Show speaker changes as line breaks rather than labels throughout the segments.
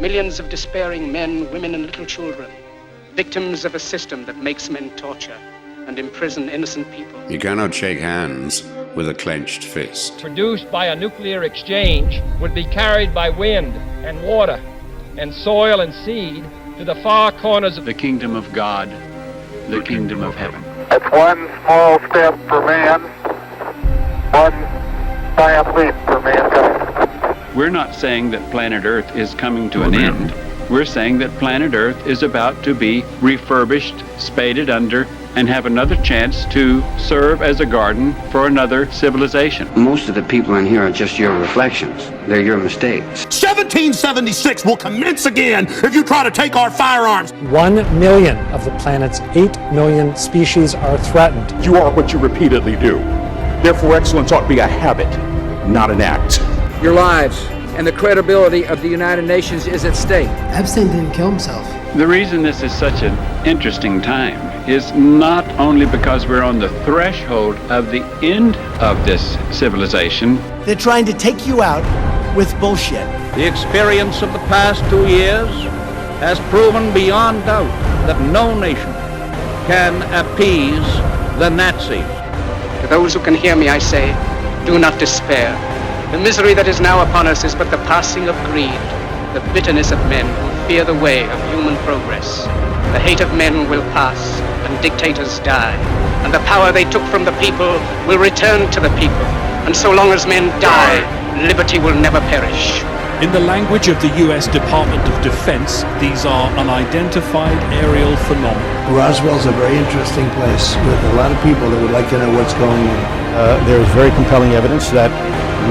Millions of despairing men, women, and little children, victims of a system that makes men torture and imprison innocent people.
You cannot shake hands with a clenched fist.
Produced by a nuclear exchange would be carried by wind and water and soil and seed to the far corners of
the kingdom of God, the kingdom of heaven.
It's one small step for man, one giant leap for mankind.
We're not saying that planet Earth is coming to an end. We're saying that planet Earth is about to be refurbished, spaded under, and have another chance to serve as a garden for another civilization.
Most of the people in here are just your reflections. They're your mistakes.
1776 will commence again if you try to take our firearms.
1 million of the planet's 8 million species are threatened.
You are what you repeatedly do. Therefore, excellence ought to be a habit, not an act.
Your lives and the credibility of the United Nations is at stake.
Epstein didn't kill himself.
The reason this is such an interesting time is not only because we're on the threshold of the end of this civilization.
They're trying to take you out with bullshit.
The experience of the past 2 years has proven beyond doubt that no nation can appease the Nazis.
To those who can hear me, I say, do not despair. The misery that is now upon us is but the passing of greed, the bitterness of men who fear the way of human progress. The hate of men will pass, and dictators die, and the power they took from the people will return to the people. And so long as men die, liberty will never perish.
In the language of the U.S. Department of Defense, these are unidentified aerial phenomena.
Roswell's a very interesting place with a lot of people that would like to know what's going on.
There is very compelling evidence that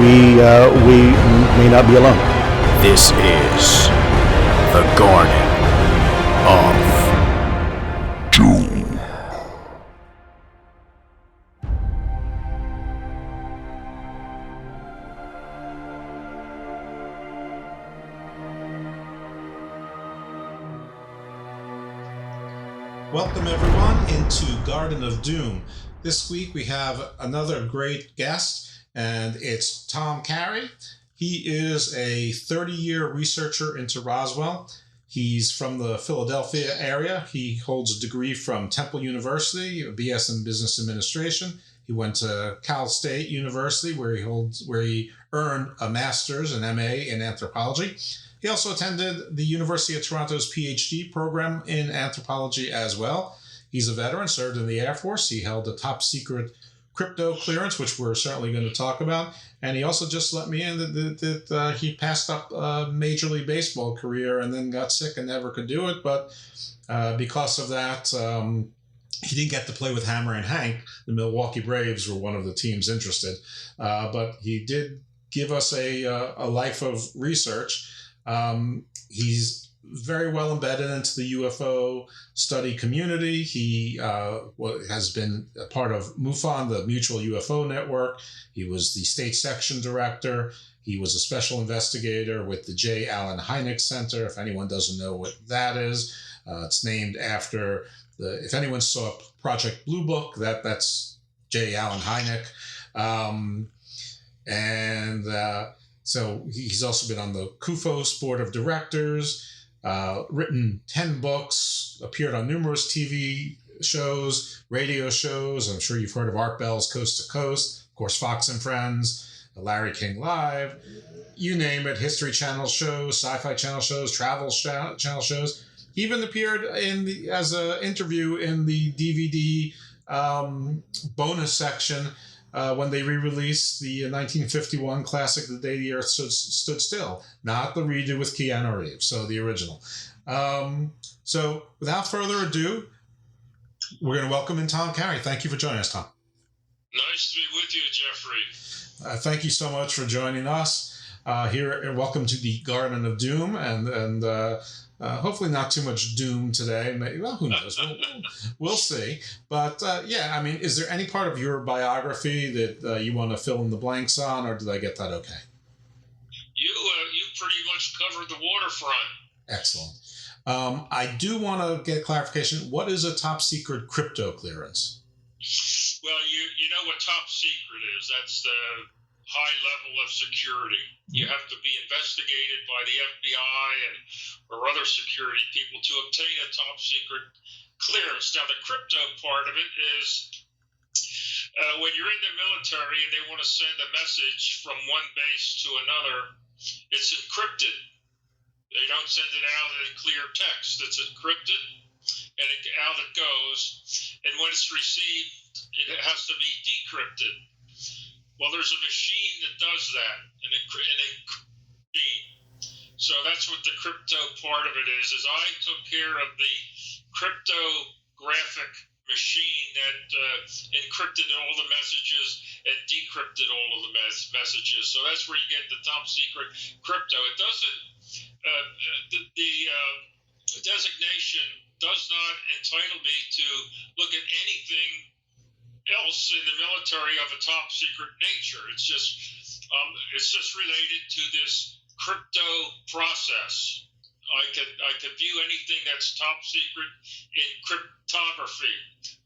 we may not be alone.
This is the Garden of Doom.
Welcome everyone into Garden of Doom. This week we have another great guest, and it's Tom Carey. He is a 30-year researcher into Roswell. He's from the Philadelphia area. He holds a degree from Temple University, a BS in Business Administration. He went to Cal State University, where he earned a master's and MA in anthropology. He also attended the University of Toronto's PhD program in anthropology as well. He's a veteran, served in the Air Force. He held a top secret crypto clearance, which we're certainly going to talk about. And he also just let me in that he passed up a Major League Baseball career and then got sick and never could do it. But because of that, he didn't get to play with Hammer and Hank. The Milwaukee Braves were one of the teams interested. But he did give us a life of research. He's very well embedded into the UFO study community. He has been a part of MUFON, the Mutual UFO Network. He was the state section director. He was a special investigator with the J. Allen Hynek Center. If anyone doesn't know what that is, it's named after if anyone saw Project Blue Book, that's J. Allen Hynek. So he's also been on the CUFOS Board of Directors, written 10 books, appeared on numerous TV shows, radio shows. I'm sure you've heard of Art Bell's Coast to Coast, of course, Fox and Friends, Larry King Live, you name it, History Channel shows, Sci-Fi Channel shows, Travel Channel shows. He even appeared as an interview in the DVD bonus section when they re-released the 1951 classic, The Day the Earth Stood Still, not the redo with Keanu Reeves, so the original. So without further ado, we're going to welcome in Tom Carey. Thank you for joining us, Tom.
Nice to be with you, Jeffrey.
Thank you so much for joining us here, and welcome to the Garden of Doom, and hopefully not too much doom today. Well, who knows? We'll see. But yeah, I mean, is there any part of your biography that you want to fill in the blanks on, or did I get that okay?
You pretty much covered the waterfront.
Excellent. I do want to get clarification. What is a top secret crypto clearance?
Well, you know what top secret is. That's high level of security. You have to be investigated by the FBI or other security people to obtain a top secret clearance. Now, the crypto part of it is when you're in the military and they want to send a message from one base to another, it's encrypted. They don't send it out in clear text. It's encrypted, and out it goes. And when it's received, it has to be decrypted. Well, there's a machine that does that, an machine. So that's what the crypto part of it is I took care of the cryptographic machine that encrypted all the messages and decrypted all of the messages. So that's where you get the top secret crypto. It doesn't, the designation does not entitle me to look at anything else in the military of a top secret nature. It's just related to this crypto process. I could view anything that's top secret in cryptography,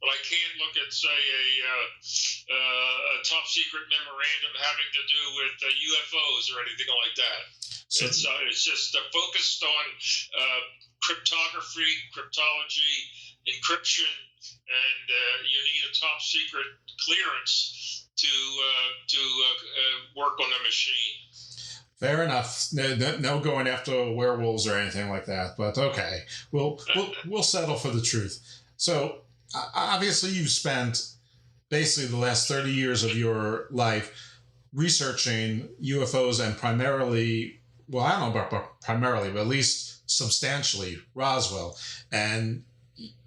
but I can't look at, say, a top secret memorandum having to do with UFOs or anything like that. So it's just focused on cryptography, cryptology, encryption, and you need a top secret clearance to work on the machine.
Fair enough. No going after werewolves or anything like that. But okay, we'll settle for the truth. So obviously, you've spent basically the last 30 years of your life researching UFOs and primarily, well, I don't know about primarily, but at least substantially Roswell. And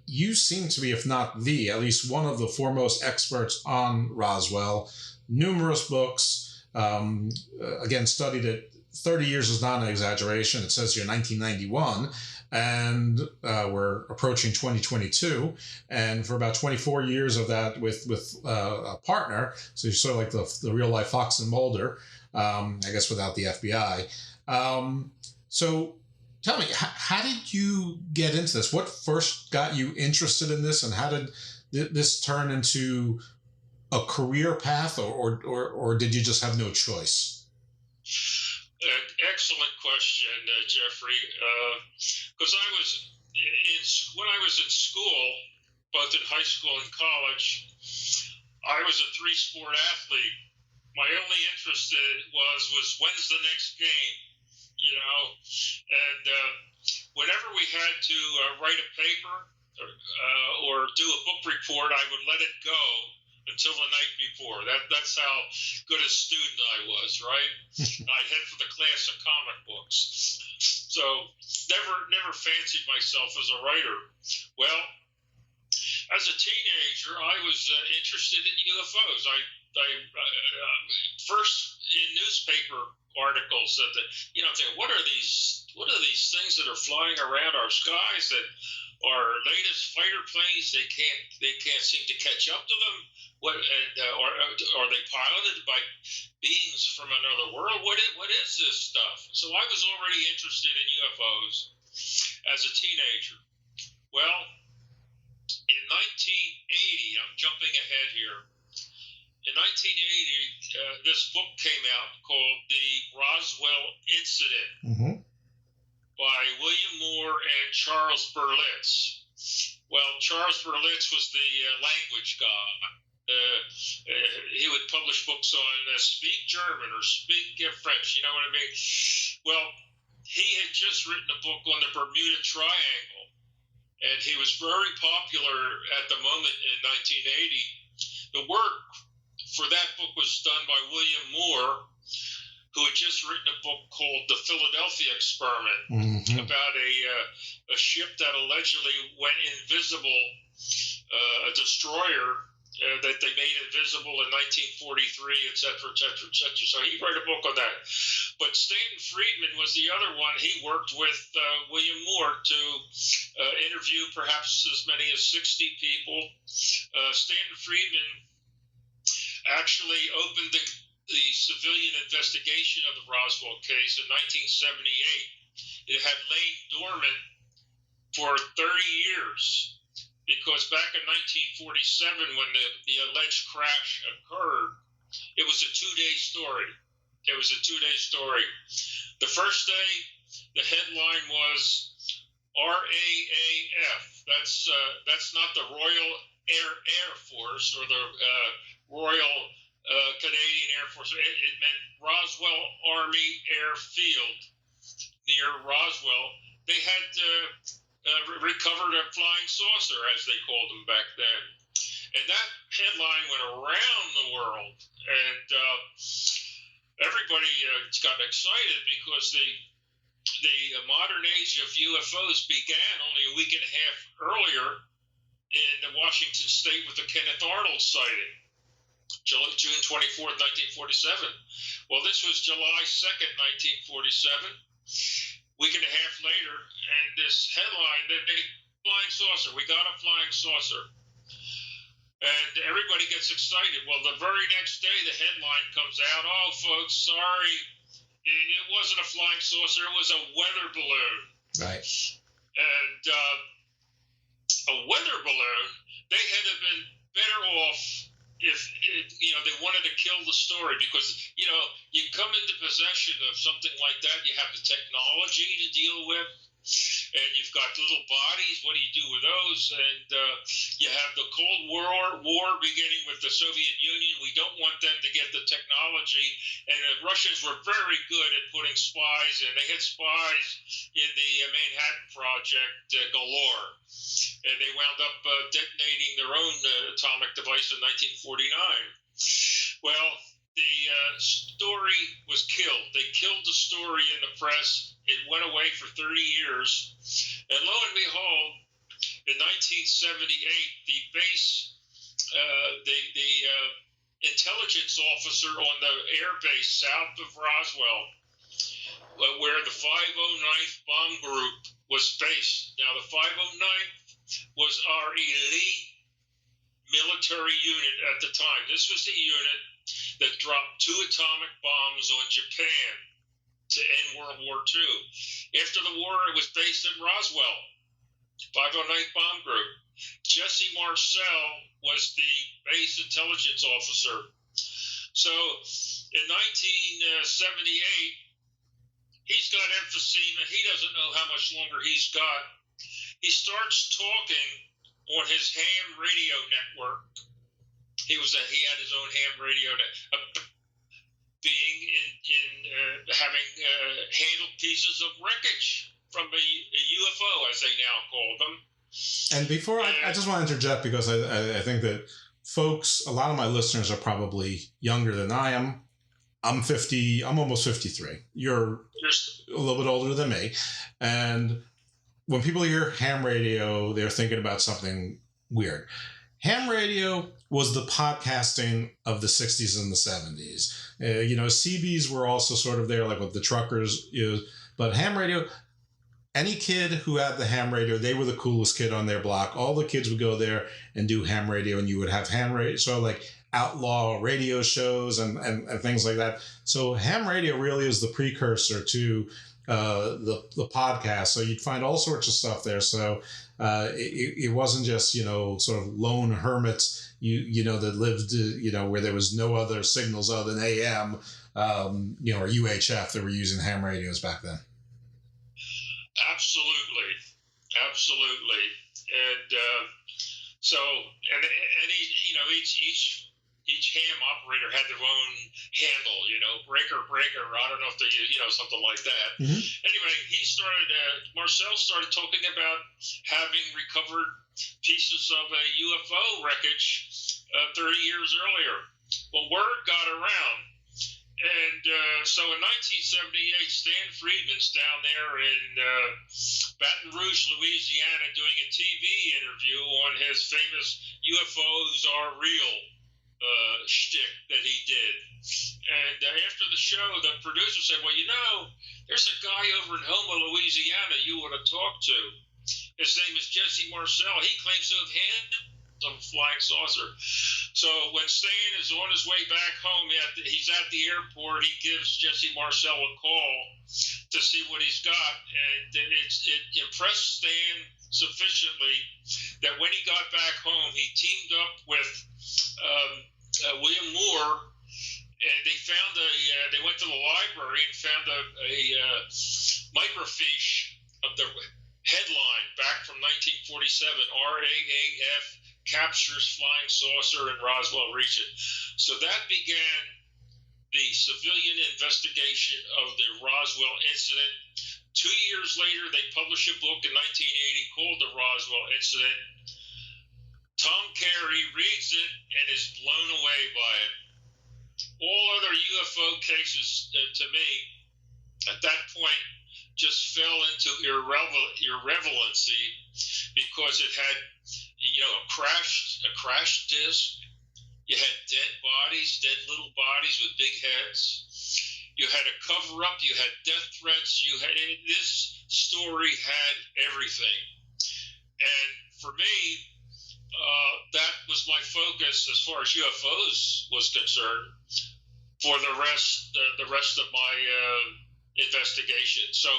you seem to be, if not at least one of the foremost experts on Roswell. Numerous books. Again, studied it. 30 years is not an exaggeration. It says here 1991, and we're approaching 2022. And for about 24 years of that with a partner, so you're sort of like the real life Fox and Mulder, I guess without the FBI. So tell me, how did you get into this? What first got you interested in this, and how did this turn into a career path, or did you just have no choice?
Excellent question, Jeffrey. Because when I was in school, both in high school and college, I was a 3-sport athlete. My only interest was when's the next game, and whenever we had to write a paper or do a book report, I would let it go until the night before. That's how good a student I was, right? I'd head for the class of comic books. So never fancied myself as a writer. Well, as a teenager, I was interested in UFOs. I first in newspaper articles that what are these things that are flying around our skies that our latest fighter planes? They can't seem to catch up to them. Or are they piloted by beings from another world? What is this stuff? So I was already interested in UFOs as a teenager. Well, in 1980, I'm jumping ahead here. In 1980, this book came out called The Roswell Incident by William Moore and Charles Berlitz. Well, Charles Berlitz was the language guy. He would publish books on speak German or speak French, you know what I mean? Well, he had just written a book on the Bermuda Triangle, and he was very popular at the moment in 1980. The work for that book was done by William Moore, who had just written a book called The Philadelphia Experiment about a ship that allegedly went invisible, a destroyer that they made invisible in 1943, et cetera, et cetera, et cetera. So he wrote a book on that. But Stanton Friedman was the other one. He worked with William Moore to interview perhaps as many as 60 people. Stanton Friedman actually opened the civilian investigation of the Roswell case in 1978. It had lain dormant for 30 years. Because back in 1947, when the alleged crash occurred, It was a 2-day story. The first day, the headline was RAAF. That's not the Royal Air Force or the Royal Canadian Air Force. It meant Roswell Army Airfield near Roswell. They had recovered a flying saucer, as they called them back then. And that headline went around the world, and everybody got excited because the modern age of UFOs began only a week and a half earlier in Washington State with the Kenneth Arnold sighting, June 24th, 1947. Well, this was July 2nd, 1947, week and a half later, and this headline, the flying saucer, we got a flying saucer. And everybody gets excited. Well, the very next day, the headline comes out, oh, folks, sorry, it wasn't a flying saucer, it was a weather balloon.
Right.
And a weather balloon, they had to have been better off if they wanted to kill the story, because, you come into possession of something like that, you have the technology to deal with, and you've got little bodies. What do you do with those? And you have the Cold War beginning with the Soviet Union. We don't want them to get the technology. And the Russians were very good at putting spies in. They had spies in the Manhattan Project galore. And they wound up detonating their own atomic device in 1949. Well, the story was killed. They killed the story in the press. It went away for 30 years. And lo and behold, in 1978, the base, the intelligence officer on the air base south of Roswell, where the 509th Bomb Group was based. Now, the 509th was our elite military unit at the time. This was the unit that dropped 2 atomic bombs on Japan to end World War II. After the war, it was based in Roswell, 509th Bomb Group. Jesse Marcel was the base intelligence officer. So in 1978, he's got emphysema. He doesn't know how much longer he's got. He starts talking on his ham radio network. He had his own ham radio network. Being having handled pieces of wreckage from a UFO, as they now call them.
And before I just want to interject, because I think that folks, a lot of my listeners are probably younger than I am. I'm 50. I'm almost 53. You're a little bit older than me. And when people hear ham radio, they're thinking about something weird. Ham radio was the podcasting of the 60s and the 70s. CBs were also sort of there, like with the truckers. But ham radio, any kid who had the ham radio, they were the coolest kid on their block. All the kids would go there and do ham radio, and you would have ham radio, sort of like outlaw radio shows and things like that. So ham radio really is the precursor to the podcast. So you'd find all sorts of stuff there. So it wasn't just, sort of lone hermits, that lived, where there was no other signals other than AM, or UHF that were using ham radios back then.
Absolutely. And each ham operator had their own handle, breaker, I don't know if they, something like that.
Mm-hmm.
Anyway, Marcel started talking about having recovered pieces of a UFO wreckage 30 years earlier. Well, word got around. And so in 1978, Stan Friedman's down there in Baton Rouge, Louisiana, doing a TV interview on his famous UFOs Are Real shtick that he did. And after the show, the producer said, well, there's a guy over in Houma, Louisiana you want to talk to. His name is Jesse Marcel. He claims to have handled a flying saucer. So when Stan is on his way back home, he's at the airport, he gives Jesse Marcel a call to see what he's got. And it impressed Stan sufficiently that when he got back home, he teamed up with William Moore and they went to the library and found a microfiche of the headline back from 1947, RAAF captures flying saucer in Roswell region. So that began the civilian investigation of the Roswell incident. 2 years later, they published a book in 1980 called The Roswell Incident. Tom Carey reads it and is blown away by it. All other UFO cases, to me, at that point, just fell into irrelevancy because it had, a crash disc. You had dead little bodies with big heads. You had a cover up. You had death threats. This story had everything. And for me, that was my focus as far as UFOs was concerned for the rest of my investigation. So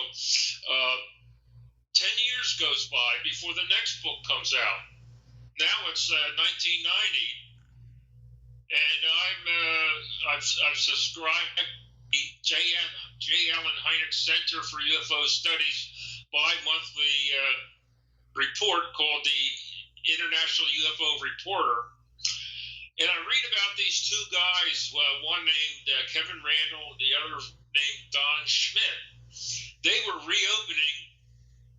10 years goes by before the next book comes out. Now it's 1990, and I've subscribed to the J. Allen Hynek Center for UFO Studies bi-monthly report called the International UFO Reporter. And I read about these two guys, one named Kevin Randall, the other named Don Schmidt. They were reopening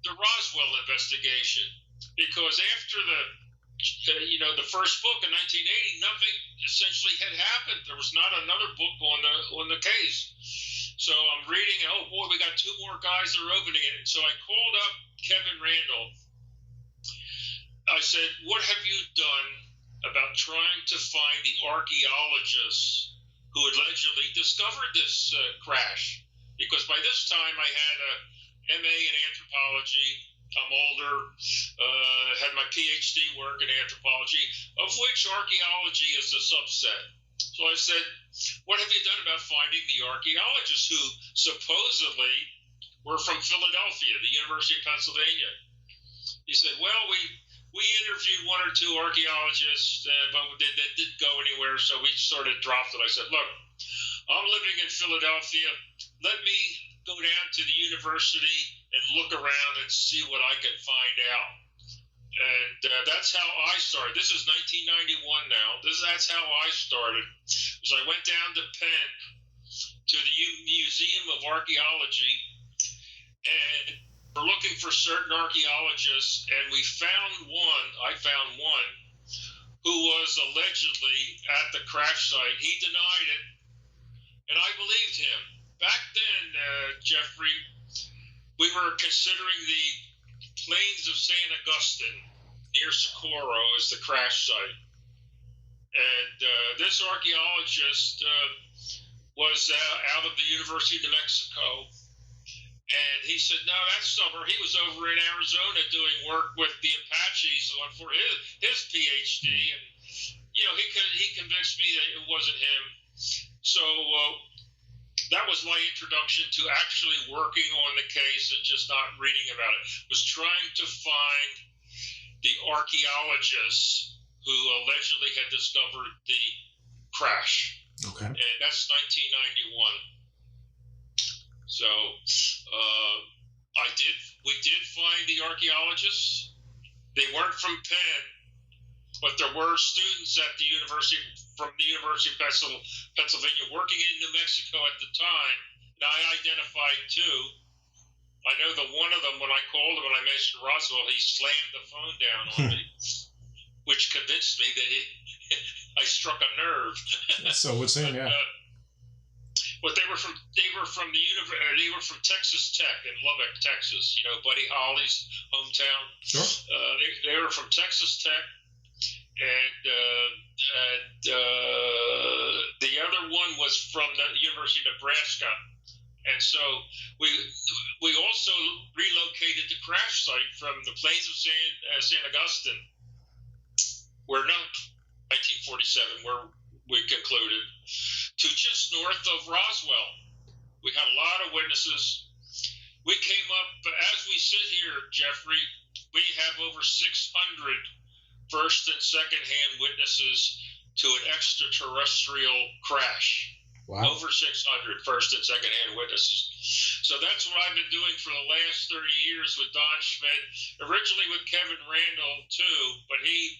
the Roswell investigation because after the first book in 1980, nothing essentially had happened. There was not another book on the case. So I'm reading, oh boy, we got two more guys that are opening it. So I called up Kevin Randall. I said, what have you done about trying to find the archaeologists who allegedly discovered this crash? Because by this time I had a MA in anthropology. I'm older, had my PhD work in anthropology, of which archaeology is a subset. So I said, what have you done about finding the archaeologists who supposedly were from Philadelphia, the University of Pennsylvania? He said, well, we interviewed one or two archaeologists, but they didn't go anywhere, so we sort of dropped it. I said, look, I'm living in Philadelphia. Let me go down to the university and look around and see what I can find out. And that's how I started. This is 1991 now. That's how I started. Was I went down to Penn to the Museum of Archaeology, and we're looking for certain archaeologists, and I found one who was allegedly at the crash site. He denied it, and I believed him. Back then, Jeffrey, we were considering the plains of San Augustine near Socorro as the crash site. And this archaeologist was out of the University of New Mexico. And he said, no, that's somewhere. He was over in Arizona doing work with the Apaches for his PhD. And, he convinced me that it wasn't him. So that was my introduction to actually working on the case and just not reading about it. Was trying to find the archaeologists who allegedly had discovered the crash.
Okay.
And that's 1991. So we did find the archaeologists. They weren't from Penn, but there were students at from the University of Pennsylvania working in New Mexico at the time, and I identified two. I know that one of them, when I called him and I mentioned Roswell, he slammed the phone down on me, which convinced me that I struck a nerve.
So what's in, yeah.
But they were from Texas Tech in Lubbock, Texas. Buddy Holly's hometown.
Sure.
They were from Texas Tech. And the other one was from the University of Nebraska, and so we also relocated the crash site from the plains of San Augustine, where 1947, where we concluded, to just north of Roswell. We had a lot of witnesses. We came up, as we sit here, Jeffrey, we have over 600 first and second hand witnesses to an extraterrestrial crash.
Wow.
Over 600 first and second-hand witnesses. So that's what I've been doing for the last 30 years with Don Schmidt, originally with Kevin Randall too, but he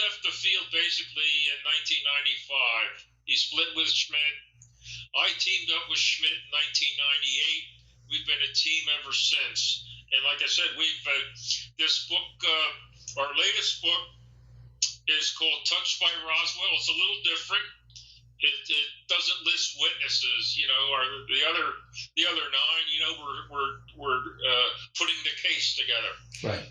left the field basically in 1995. He split with Schmidt. I teamed up with Schmidt in 1998. We've been a team ever since. And like I said, this book, our latest book, is called Touched by Roswell. It's a little different. It doesn't list witnesses, or the other 9. We're putting the case together.
Right.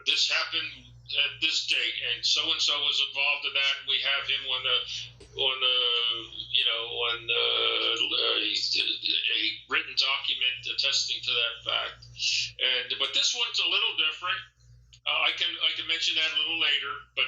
This happened at this date, and so was involved in that. And we have him on a written document attesting to that fact. But this one's a little different. I can mention that a little later, but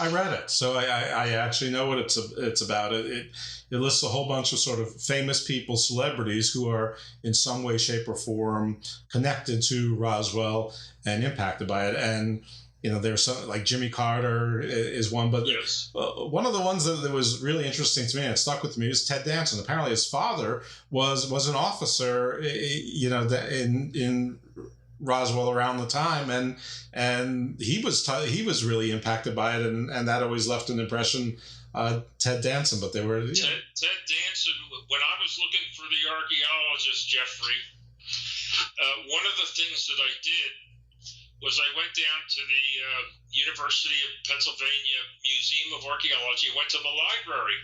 I read it, so I actually know what it's about. It lists a whole bunch of sort of famous people, celebrities who are in some way, shape, or form connected to Roswell and impacted by it. And there's some like Jimmy Carter is one, but
yes.
One of the ones that was really interesting to me and it stuck with me was Ted Danson. Apparently, his father was an officer, in Roswell around the time, and he was really impacted by it, and that always left an impression. Ted Danson, but they were
Ted Danson. When I was looking for the archaeologist, Jeffrey, one of the things that I did was I went down to the University of Pennsylvania Museum of Archaeology. I went to the library,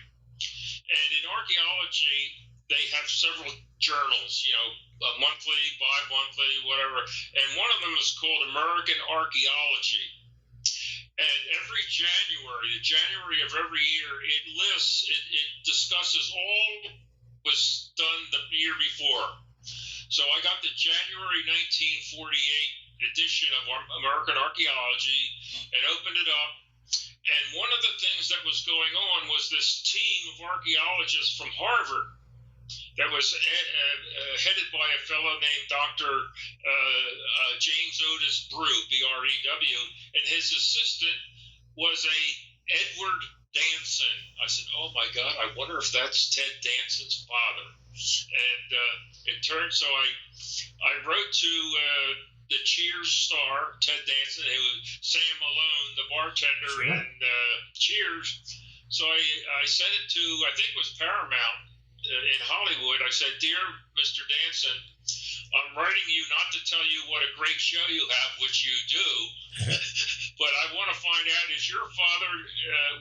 and in archaeology they have several journals, monthly, bi-monthly, whatever. And one of them is called American Archaeology. And every January, the January of every year, it discusses all was done the year before. So I got the January 1948 edition of American Archaeology and opened it up. And one of the things that was going on was this team of archaeologists from Harvard that was headed by a fellow named Dr. James Otis Brew, B-R-E-W, and his assistant was a Edward Danson. I said, oh my God, I wonder if that's Ted Danson's father. And it turned, so I wrote to the Cheers star, Ted Danson, who was Sam Malone, the bartender in Cheers. So I sent it to, I think it was Paramount, in Hollywood. I said, dear Mr. Danson, I'm writing you not to tell you what a great show you have, which you do, but I want to find out, is your father,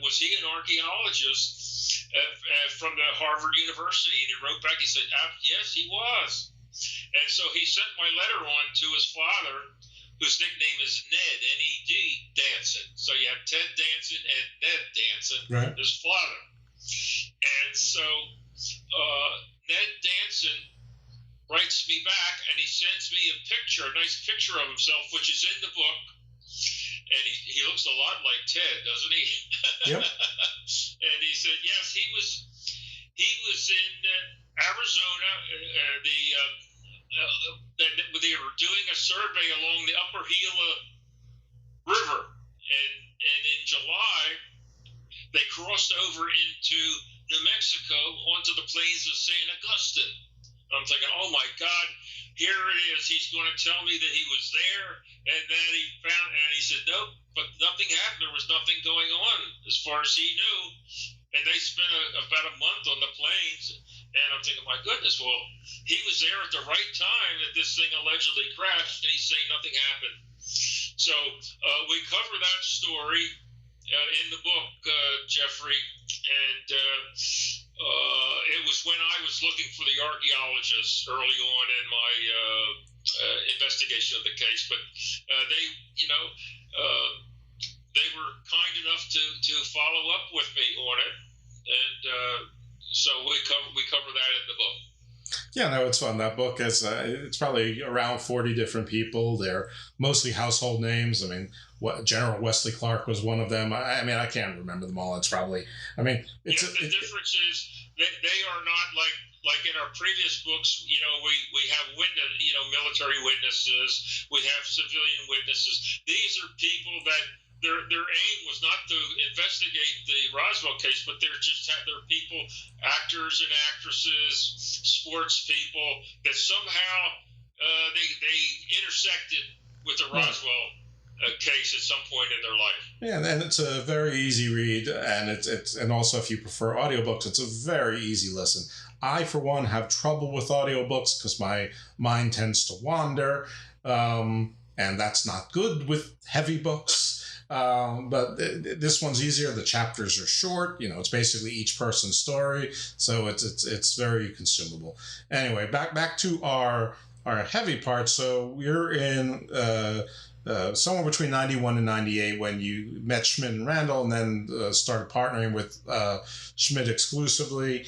was he an archaeologist from the Harvard University? And he wrote back, he said, yes, he was. And so he sent my letter on to his father, whose nickname is Ned, N-E-D, Danson. So you have Ted Danson and Ned Danson,
right,
his father. And so Ned Danson writes me back, and he sends me a picture, a nice picture of himself, which is in the book. And he looks a lot like Ted, doesn't he?
Yep.
And he said, yes, he was in Arizona. They were doing a survey along the Upper Gila River, and in July they crossed over into New Mexico onto the plains of San Augustine. I'm thinking, oh my God, here it is. He's going to tell me that he was there, and that he found, and he said, nope, but nothing happened. There was nothing going on as far as he knew. And they spent about a month on the plains, and I'm thinking, my goodness, well, he was there at the right time that this thing allegedly crashed, and he's saying nothing happened. So we cover that story in the book, Jeffrey, and it was when I was looking for the archaeologists early on in my investigation of the case. But they were kind enough to follow up with me on it, and so we cover that in the book.
Yeah, no, it's fun. That book is it's probably around 40 different people. They're mostly household names. I mean, General Wesley Clark was one of them. I mean, I can't remember them all. It's probably, I mean,
the difference is that they are not like in our previous books. We have military witnesses, we have civilian witnesses. These are people that their aim was not to investigate the Roswell case, but they're people, actors and actresses, sports people, that somehow they intersected with the Roswell case at some point in their life.
Yeah, and it's a very easy read, and and also if you prefer audiobooks, it's a very easy listen. I, for one, have trouble with audiobooks because my mind tends to wander, and that's not good with heavy books. But this one's easier. The chapters are short. It's basically each person's story, so it's very consumable. Anyway, back to our heavy part. So we're in somewhere between 91 and 98 when you met Schmidt and Randall, and then started partnering with Schmidt exclusively.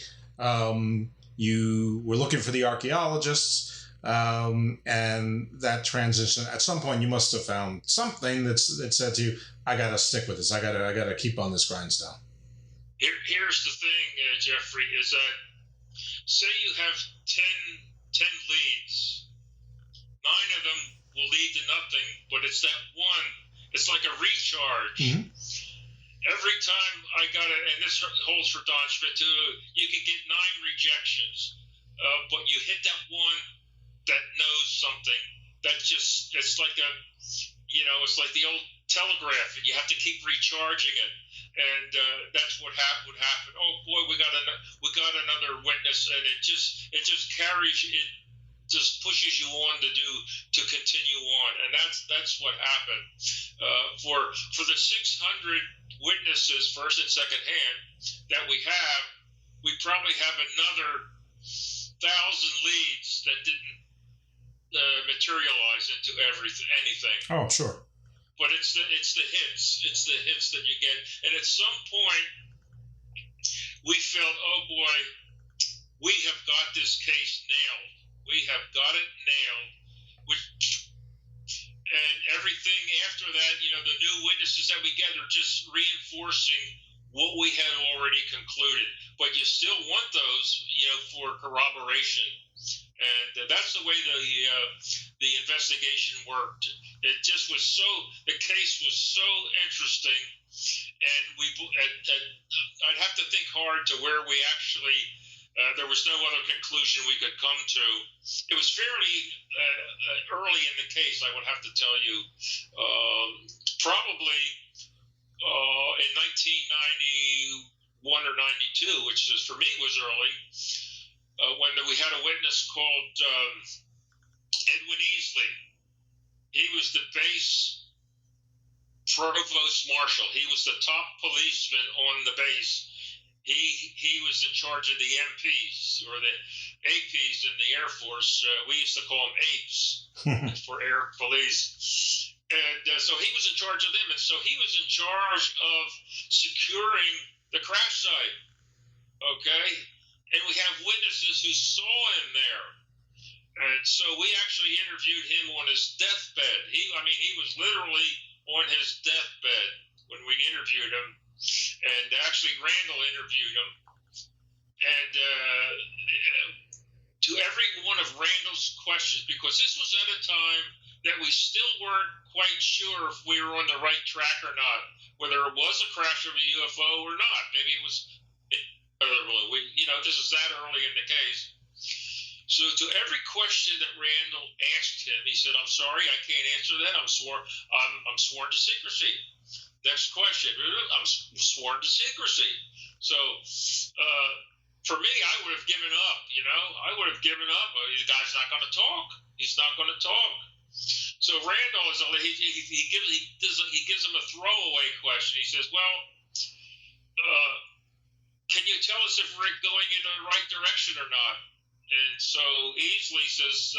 You were looking for the archaeologists. And that transition, at some point you must have found something that said to you, I gotta stick with this. I gotta keep on this grindstone.
Here's the thing, Jeffrey, is that say you have 10 leads, 9 of them will lead to nothing, but it's that one, it's like a recharge.
Mm-hmm.
Every time and this holds for Don Schmidt too, you can get 9 rejections, but you hit that one that knows something. It's like it's like the old telegraph, and you have to keep recharging it. And that's what would happen. Oh boy, we got another witness, and it just carries you. It just pushes you on to continue on, and that's what happened. For the 600 witnesses, first and second hand, that we probably have another 1,000 leads that didn't materialize into anything.
Oh, sure.
But it's the hits that you get, and at some point we felt, oh boy, we have got this case nailed. We have got it nailed. And everything after that, the new witnesses that we get are just reinforcing what we had already concluded. But you still want those, for corroboration. And that's the way the investigation worked. It just was the case was so interesting, and I'd have to think hard to where we actually, there was no other conclusion we could come to. It was fairly early in the case, I would have to tell you, probably in 1991 or 92, which for me was early. When we had a witness called Edwin Easley. He was the base provost marshal. He was the top policeman on the base. He was in charge of the MPs, or the APs in the Air Force. We used to call them APES for Air Police. And so he was in charge of them. And so he was in charge of securing the crash site. Okay? And we have witnesses who saw him there. And so we actually interviewed him on his deathbed. He was literally on his deathbed when we interviewed him. And actually Randall interviewed him. And to every one of Randall's questions, because this was at a time that we still weren't quite sure if we were on the right track or not, whether it was a crash of a UFO or not. Maybe it was... this is that early in the case. So to every question that Randall asked him, he said, "I'm sorry, I can't answer that. I'm sworn to secrecy." Next question, "I'm sworn to secrecy." So for me, I would have given up. I would have given up. The guy's not going to talk. He's not going to talk. So Randall he gives him a throwaway question. He says, "Well, can you tell us if we're going in the right direction or not?" And so Easley says,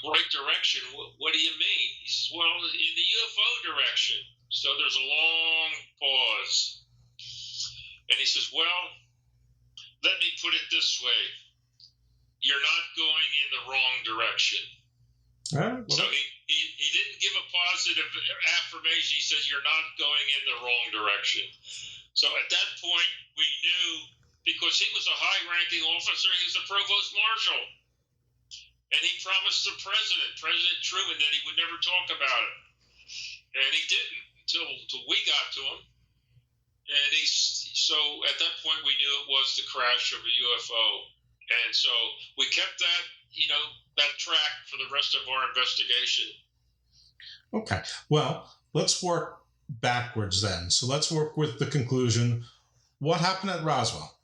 "Right direction? What do you mean?" He says, "Well, in the UFO direction." So there's a long pause. And he says, "Well, let me put it this way. You're not going in the wrong direction." So he didn't give a positive affirmation. He says, "You're not going in the wrong direction." So at that point, we knew, because he was a high-ranking officer, he was the provost marshal. And he promised the President Truman, that he would never talk about it. And he didn't until we got to him. And so at that point we knew it was the crash of a UFO. And so we kept that, that track for the rest of our investigation.
Okay. Well, let's work backwards then. So let's work with the conclusion. What happened at Roswell?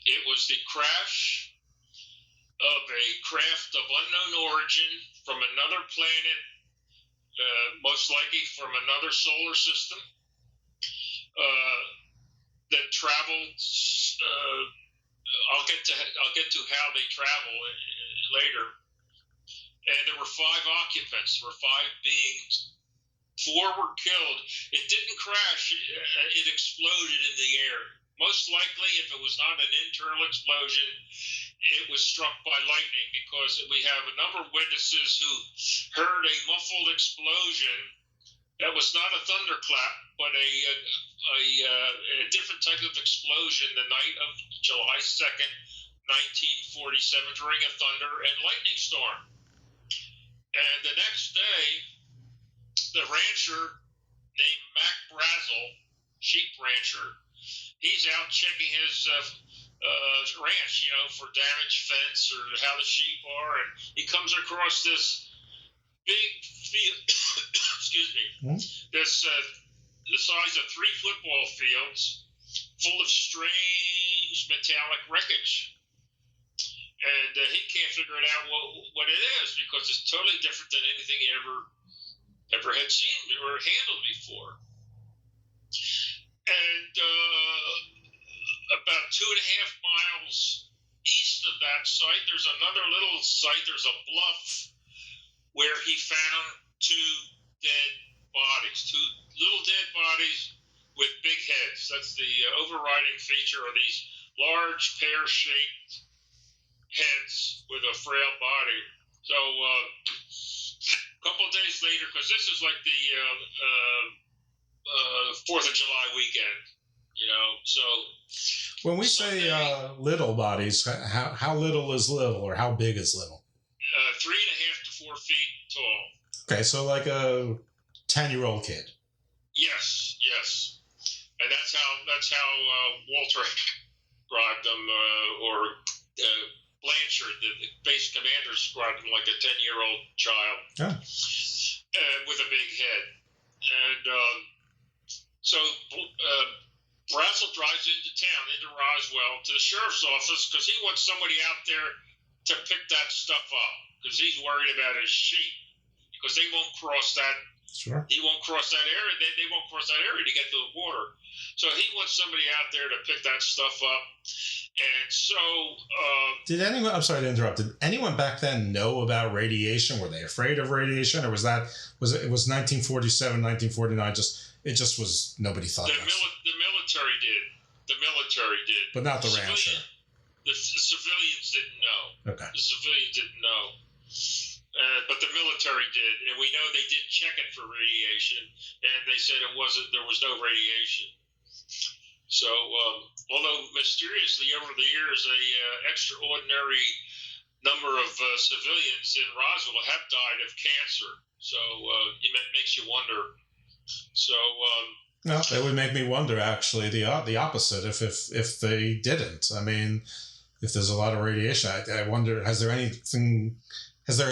It was the crash of a craft of unknown origin from another planet, most likely from another solar system, that traveled. I'll get to how they travel later. And there were 5 occupants. There were 5 beings. 4 were killed. It didn't crash. It exploded in the air. Most likely, if it was not an internal explosion, it was struck by lightning, because we have a number of witnesses who heard a muffled explosion that was not a thunderclap, but a different type of explosion the night of July 2nd, 1947, during a thunder and lightning storm. And the next day, the rancher named Mac Brazel, sheep rancher, he's out checking his ranch, for damaged fence or how the sheep are, and he comes across this big field, excuse me, this the size of 3 football fields, full of strange metallic wreckage. And he can't figure it out what it is, because it's totally different than anything he ever had seen or handled before. And about 2.5 miles east of that site, there's another little site. There's a bluff where he found 2 dead bodies, 2 little dead bodies with big heads. That's the overriding feature of these large pear-shaped heads with a frail body. So a couple of days later, because this is like the 4th of July weekend, so
when we say little bodies, how little is little, or how big is little?
3.5 to 4 feet tall.
Okay, so like a 10-year-old kid.
Yes, and that's how Walter described them, or Blanchard, the base commander, described him like a 10-year-old child with a big head. And so Brazel drives into town, into Roswell, to the sheriff's office, because he wants somebody out there to pick that stuff up, because he's worried about his sheep, because they won't cross that.
Sure.
He won't cross that area. They won't cross that area to get to the water. So he wants somebody out there to pick that stuff up. And so,
did anyone? I'm sorry to interrupt. Did anyone back then know about radiation? Were they afraid of radiation, or was it 1947, 1949? It just was, nobody thought.
The military did. The military did.
But not the rancher.
The civilians didn't know.
Okay.
The civilians didn't know. But the military did, and we know they did check it for radiation, and they said there was no radiation. So, although mysteriously over the years, a extraordinary number of civilians in Roswell have died of cancer. So it makes you wonder. So.
No, it would make me wonder. Actually, the opposite. If they didn't, I mean, if there's a lot of radiation, I wonder, has there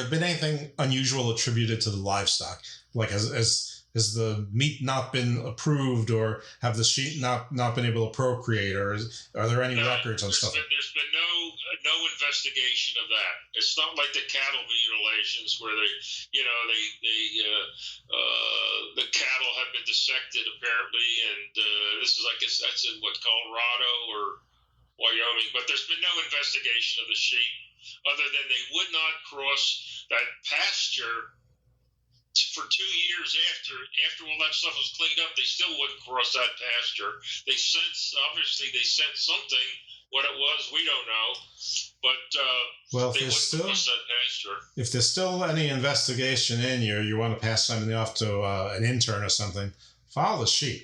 been anything unusual attributed to the livestock? Like, has the meat not been approved, or have the sheep not been able to procreate, or are there any records on stuff?
There's been no investigation of that. It's not like the cattle mutilations where the cattle have been dissected apparently, and this is, I guess, that's in Colorado or Wyoming, but there's been no investigation of the sheep, other than they would not cross that pasture for 2 years after all that stuff was cleaned up. They still wouldn't cross that pasture. They sensed something. What it was, we don't know. But
well,
they wouldn't cross that pasture.
If there's still any investigation in you want to pass something off to an intern or something, follow the sheep.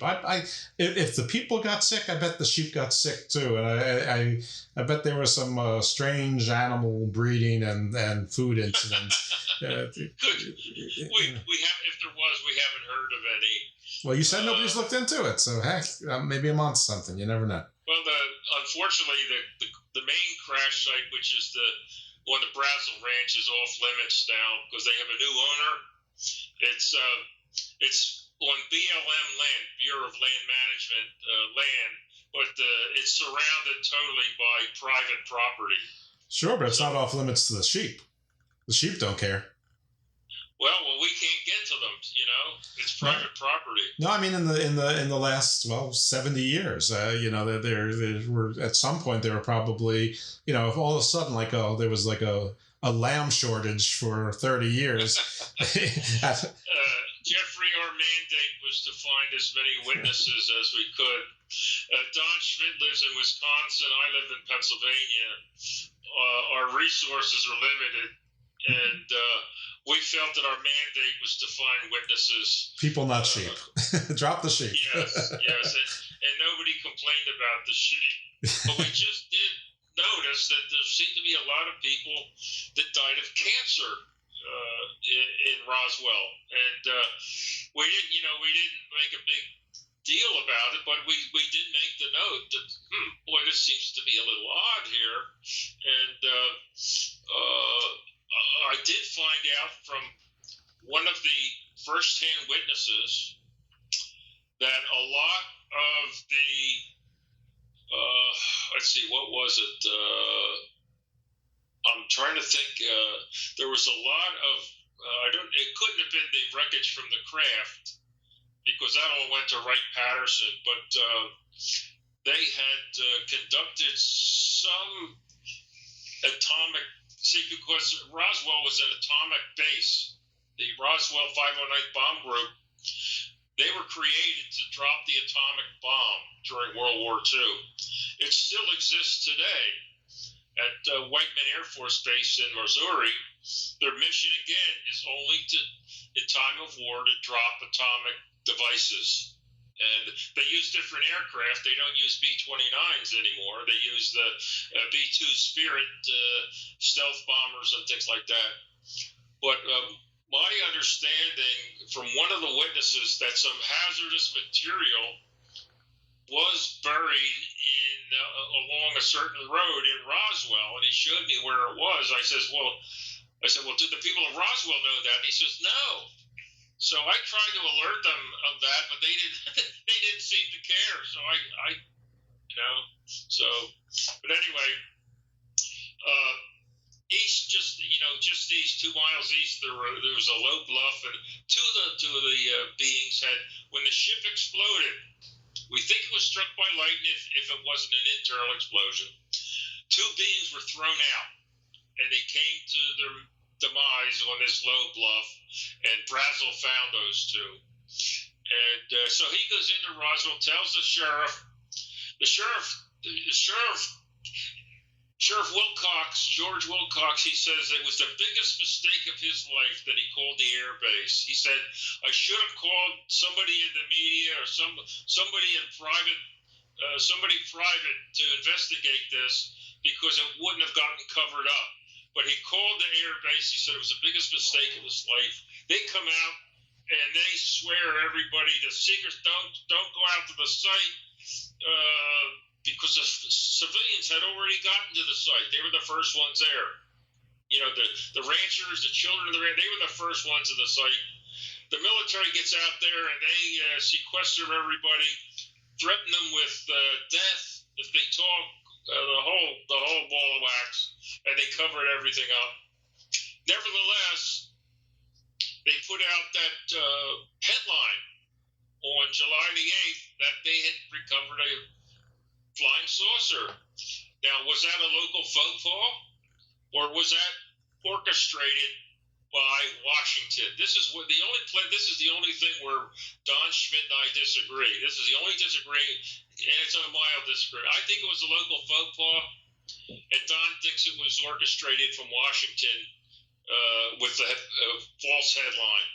If the people got sick, I bet the sheep got sick too, and I bet there was some strange animal breeding and food incidents.
We have, if there was, we haven't heard of any.
Well, you said nobody's looked into it, so heck, maybe I'm onto something. You never know.
Well, unfortunately, the main crash site, which is the one, the Brazil Ranch, is off limits now because they have a new owner. It's on BLM land, Bureau of Land Management land, but it's surrounded totally by private property.
Sure, but it's not off limits to the sheep. The sheep don't care.
Well, we can't get to them. It's private property.
No, I mean in the last 70 years, there were at some point there were probably if all of a sudden there was like a lamb shortage for 30 years.
Jeffrey, our mandate was to find as many witnesses as we could. Don Schmidt lives in Wisconsin. I live in Pennsylvania. Our resources are limited, and we felt that our mandate was to find witnesses.
People, not sheep. Drop the sheep.
Yes, and nobody complained about the sheep. But we just did notice that there seemed to be a lot of people that died of cancer in Roswell, and we didn't make a big deal about it, but we did make the note that boy, this seems to be a little odd here, and I did find out from one of the first-hand witnesses that a lot of the let's see, what was it? I'm trying to think. There was a lot of it couldn't have been the wreckage from the craft because that all went to Wright-Patterson, but they had conducted some atomic. See, because Roswell was an atomic base, the Roswell 509 bomb group, they were created to drop the atomic bomb during World War II. It still exists today at Whiteman Air Force Base in Missouri. Their mission, again, is only to, in time of war, to drop atomic devices. And they use different aircraft. They don't use B-29s anymore. They use the B-2 Spirit stealth bombers and things like that. But my understanding from one of the witnesses that some hazardous material was buried in along a certain road in Roswell, and he showed me where it was. I said, well, did the people of Roswell know that? And he says, no. So I tried to alert them of that, but they didn't seem to care. So but anyway, east, just east, 2 miles east, there was a low bluff, and two of the beings had, when the ship exploded, we think it was struck by lightning if it wasn't an internal explosion. 2 beings were thrown out, and they came to their demise on this low bluff, and Brazil found those 2. And so he goes into Roswell, tells the sheriff Wilcox, George Wilcox, he says it was the biggest mistake of his life that he called the air base. He said, I should have called somebody in the media or somebody in private, somebody private to investigate this because it wouldn't have gotten covered up. But he called the air base. He said it was the biggest mistake of his life. They come out and they swear everybody, the seekers, don't go out to the site because the civilians had already gotten to the site. They were the first ones there. The ranchers, the children of the ranch, they were the first ones at the site. The military gets out there and they sequester everybody, threaten them with death if they talk. The whole ball of wax, and they covered everything up. Nevertheless, they put out that headline on July the 8th that they had recovered a flying saucer. Now, was that a local folklore, or was that orchestrated by Washington? This is the only thing where Don Schmidt and I disagree. This is the only disagree. And it's a mild disagreement. I think it was a local folklore, and Don thinks it was orchestrated from Washington with the false headline.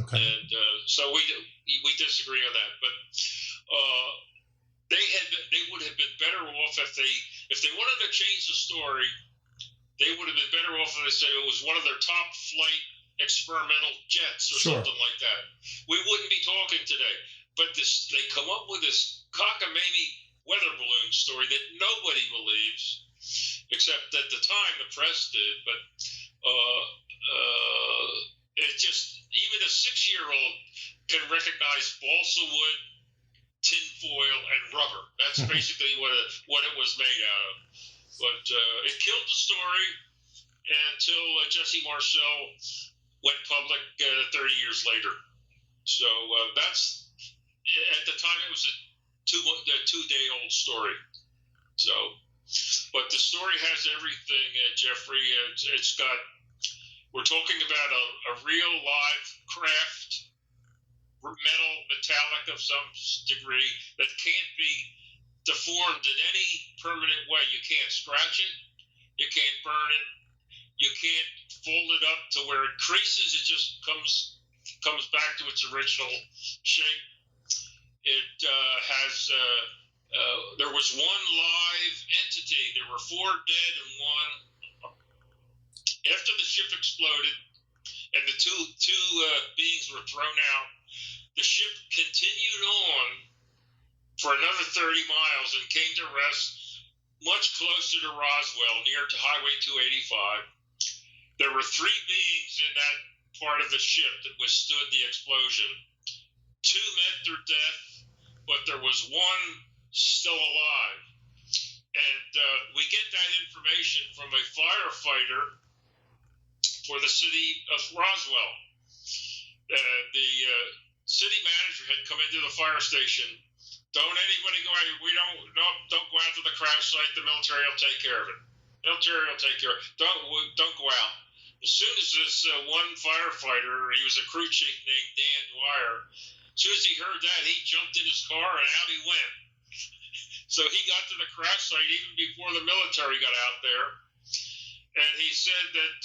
Okay.
And so we disagree on that. But they would have been better off if they wanted to change the story. They would have been better off if they said it was one of their top flight experimental jets or something like that, we wouldn't be talking today. But they come up with this cockamamie weather balloon story that nobody believes, except at the time the press did. But it just, even a 6-year-old can recognize balsa wood, tinfoil, and rubber. That's basically what it was made out of. But it killed the story until Jesse Marcel went public 30 years later. So that's, at the time, it was a two-day-old story. So, but the story has everything, Jeffrey. It's got, we're talking about a real live craft, metal, metallic of some degree, that can't be deformed in any permanent way. You can't scratch it, you can't burn it, you can't fold it up to where it creases. It just comes back to its original shape. It there was one live entity. There were 4 dead and 1. After the ship exploded and the two beings were thrown out, the ship continued on for another 30 miles and came to rest much closer to Roswell, near to Highway 285. There were 3 beings in that part of the ship that withstood the explosion. 2 met their death, but there was 1 still alive. And we get that information from a firefighter for the city of Roswell. The city manager had come into the fire station. Don't anybody go out. Don't go out to the crash site. The military will take care of it. Military will take care of it. Don't go out. As soon as this one firefighter, he was a crew chief named Dan Dwyer, as soon as he heard that, he jumped in his car and out he went. So he got to the crash site even before the military got out there. And he said that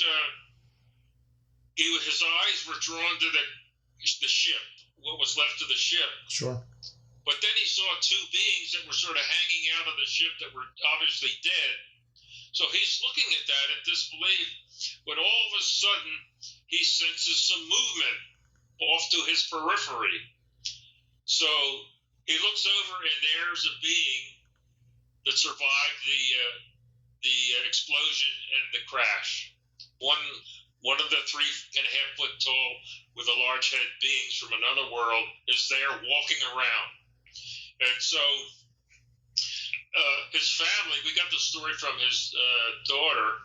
his eyes were drawn to the ship, what was left of the ship.
Sure.
But then he saw 2 beings that were sort of hanging out of the ship that were obviously dead. So he's looking at that in disbelief, but all of a sudden he senses some movement off to his periphery. So he looks over and there's a being that survived the explosion and the crash. One of the 3.5-foot tall with a large head beings from another world is there walking around. And so his family, we got the story from his daughter.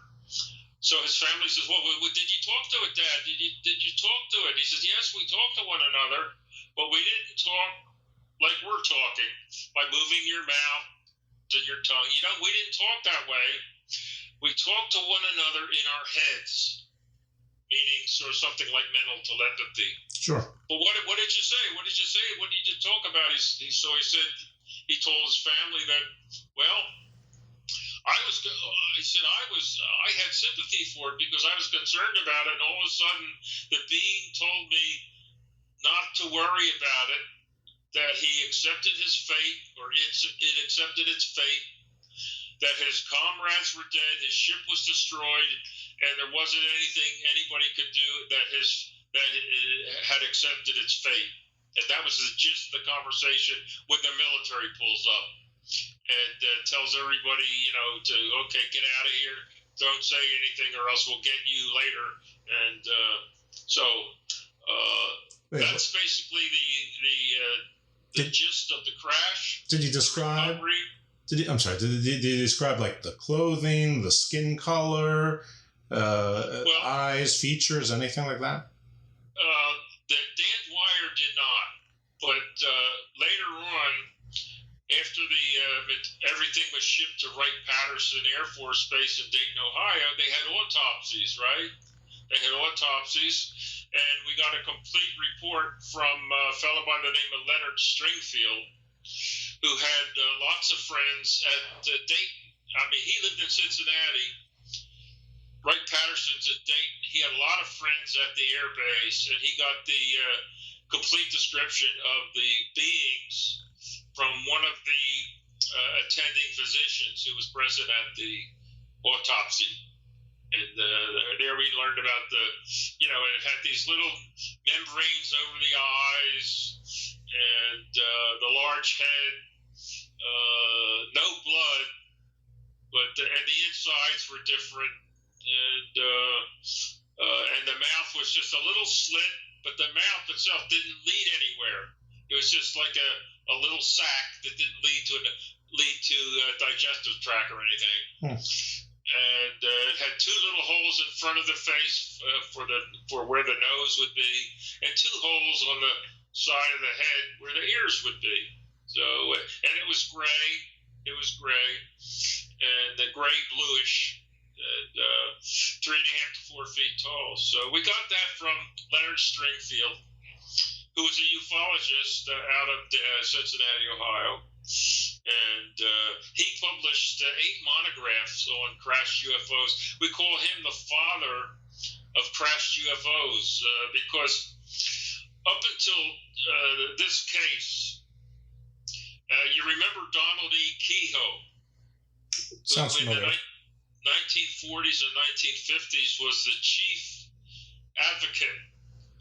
So his family says, well, did you talk to it, Dad? Did you talk to it? He says, yes, we talked to one another, but we didn't talk like we're talking, by moving your mouth and your tongue. We didn't talk that way. We talked to one another in our heads, meaning sort of something like mental telepathy.
Sure.
But what did you say? What did you say? What did you talk about? So he said, he told his family that, well, I had sympathy for it because I was concerned about it, and all of a sudden the being told me not to worry about it, that he accepted his fate, or it accepted its fate, that his comrades were dead, his ship was destroyed, and there wasn't anything anybody could do, that it had accepted its fate. And that was the gist of the conversation when the military pulls up and tells everybody, to, okay, get out of here, don't say anything or else we'll get you later. And that's basically the gist of the crash.
Did you describe? Did you describe like the clothing, the skin color, eyes, features, anything like that?
Dan Dwyer did not, but later on, after everything was shipped to Wright-Patterson Air Force Base in Dayton, Ohio, they had autopsies, right? They had autopsies, and we got a complete report from a fellow by the name of Leonard Stringfield, who had lots of friends at Dayton. I mean, he lived in Cincinnati. Wright-Patterson's at Dayton. He had a lot of friends at the air base, and he got the complete description of the beings from one of the attending physicians who was present at the autopsy. And there we learned about it had these little membranes over the eyes and the large head, no blood, but and the insides were different, and the mouth was just a little slit, but the mouth itself didn't lead anywhere. It was just like a little sac that didn't lead to a digestive tract or anything. And it had two little holes in front of the face for where the nose would be, and two holes on the side of the head where the ears would be. So, and it was gray. It was gray, and the gray bluish, and 3.5 to 4 feet tall. So we got that from Leonard Stringfield, who was a ufologist out of Cincinnati, Ohio. And he published 8 monographs on crashed UFOs. We call him the father of crashed UFOs because up until this case, you remember Donald E. Kehoe,
Sounds
who in
familiar.
the 1940s and 1950s was the chief advocate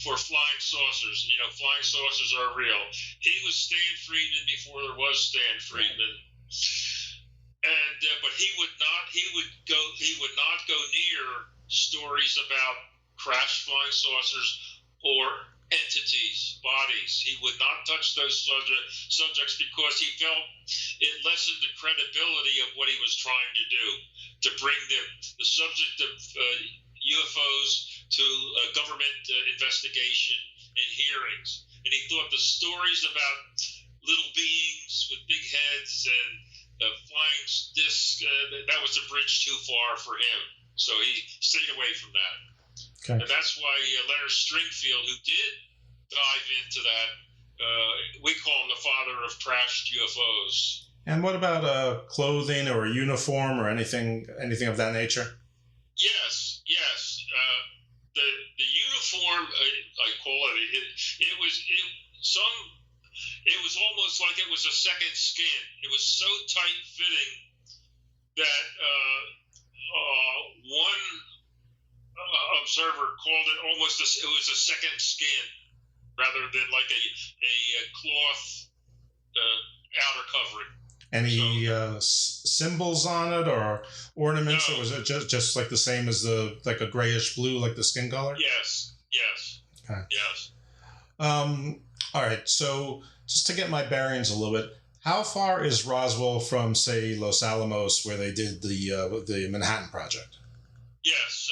for flying saucers. Flying saucers are real. He was Stan Friedman before there was Stan Friedman, and but he would not go near stories about crashed flying saucers or entities, bodies. He would not touch those subjects because he felt it lessened the credibility of what he was trying to do, to bring the subject of UFOs to government investigation and hearings. And he thought the stories about little beings with big heads and flying discs, that was a bridge too far for him. So he stayed away from that. Okay. And that's why Leonard Stringfield, who did dive into that, we call him the father of crashed UFOs.
And what about clothing or a uniform or anything of that nature?
Yes. The uniform, I call it was almost like it was a second skin. It was so tight fitting that one observer called it almost it was a second skin rather than like a cloth outer covering.
Any symbols on it or ornaments, or was it just like the same as like a grayish blue, like the skin color?
Yes.
Okay.
Yes.
All right. So just to get my bearings a little bit, how far is Roswell from, say, Los Alamos, where they did the Manhattan Project?
Yes.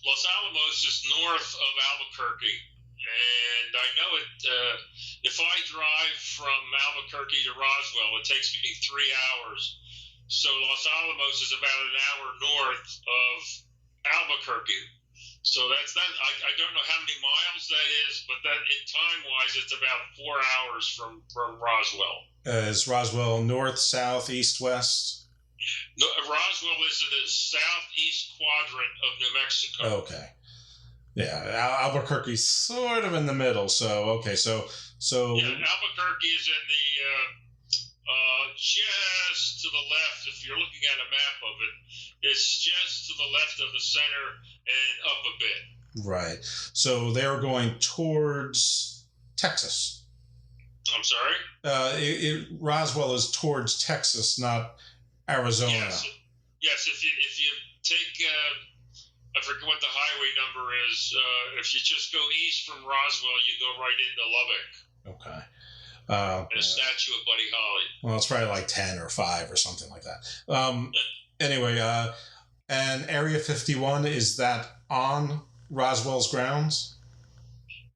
Los Alamos is north of Albuquerque. And I know it, if I drive from Albuquerque to Roswell, it takes me 3 hours. So Los Alamos is about an hour north of Albuquerque. So that's that. I don't know how many miles that is, but that in time-wise, it's about 4 hours from Roswell.
Is Roswell north, south, east, west?
No, Roswell is in the southeast quadrant of New Mexico.
Okay. Yeah, Albuquerque's sort of in the middle. So okay, so
yeah, Albuquerque is in the just to the left. If you're looking at a map of it, it's just to the left of the center and up a bit.
Right. So they were going towards Texas.
I'm sorry.
Roswell is towards Texas, not Arizona.
Yes. If you take. I forget what the highway number is. If you just go east from Roswell, you go right into Lubbock.
Okay.
And a statue of Buddy Holly.
Well, it's probably like 10 or 5 or something like that. Anyway, and Area 51, is that on Roswell's grounds?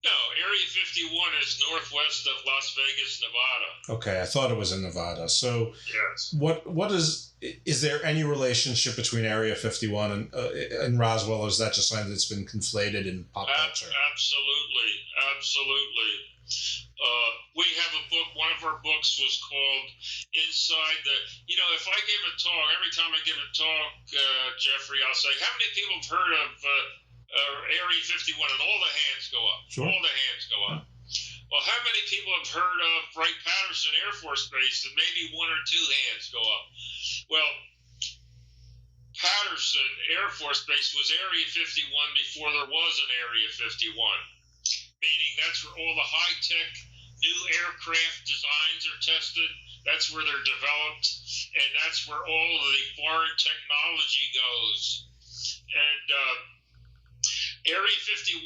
No, Area 51 is northwest of Las Vegas, Nevada.
Okay, I thought it was in Nevada. So
yes.
What is there any relationship between Area 51 and Roswell, or is that just something that's been conflated in pop culture?
Absolutely. We have a book, one of our books was called Inside the, if I give a talk, every time I give a talk, Jeffrey, I'll say, how many people have heard of Area 51? And all the hands go up.
Sure.
All the hands go up. Well, how many people have heard of Wright-Patterson Air Force Base? And maybe 1 or 2 hands go up. Well, Patterson Air Force Base was Area 51 before there was an Area 51, meaning that's where all the high-tech new aircraft designs are tested. That's where they're developed, and that's where all of the foreign technology goes. And Area 51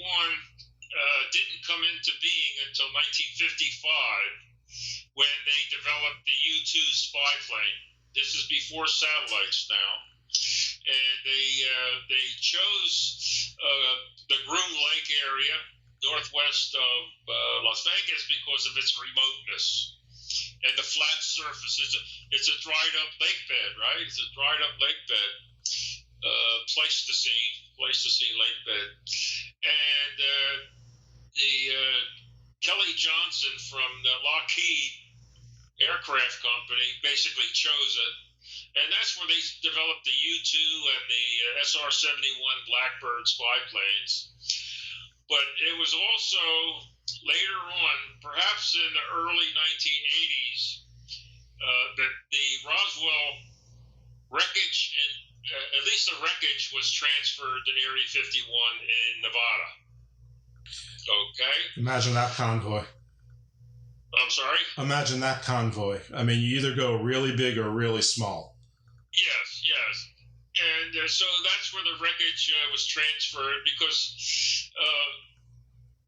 didn't come into being until 1955 when they developed the U-2 spy plane. This is before satellites now. And they chose the Groom Lake area, northwest of Las Vegas, because of its remoteness and the flat surface. It's a dried up lake bed, right? It's a dried up lake bed, Pleistocene lake bed. And the Kelly Johnson from the Lockheed Aircraft Company basically chose it. And that's where they developed the U-2 and the SR-71 Blackbird spy planes. But it was also later on, perhaps in the early 1980s, that the Roswell wreckage, and at least the wreckage, was transferred to Area 51 in Nevada. Okay?
Imagine that convoy.
I'm sorry?
Imagine that convoy. I mean, you either go really big or really small.
Yes. And so that's where the wreckage was transferred, because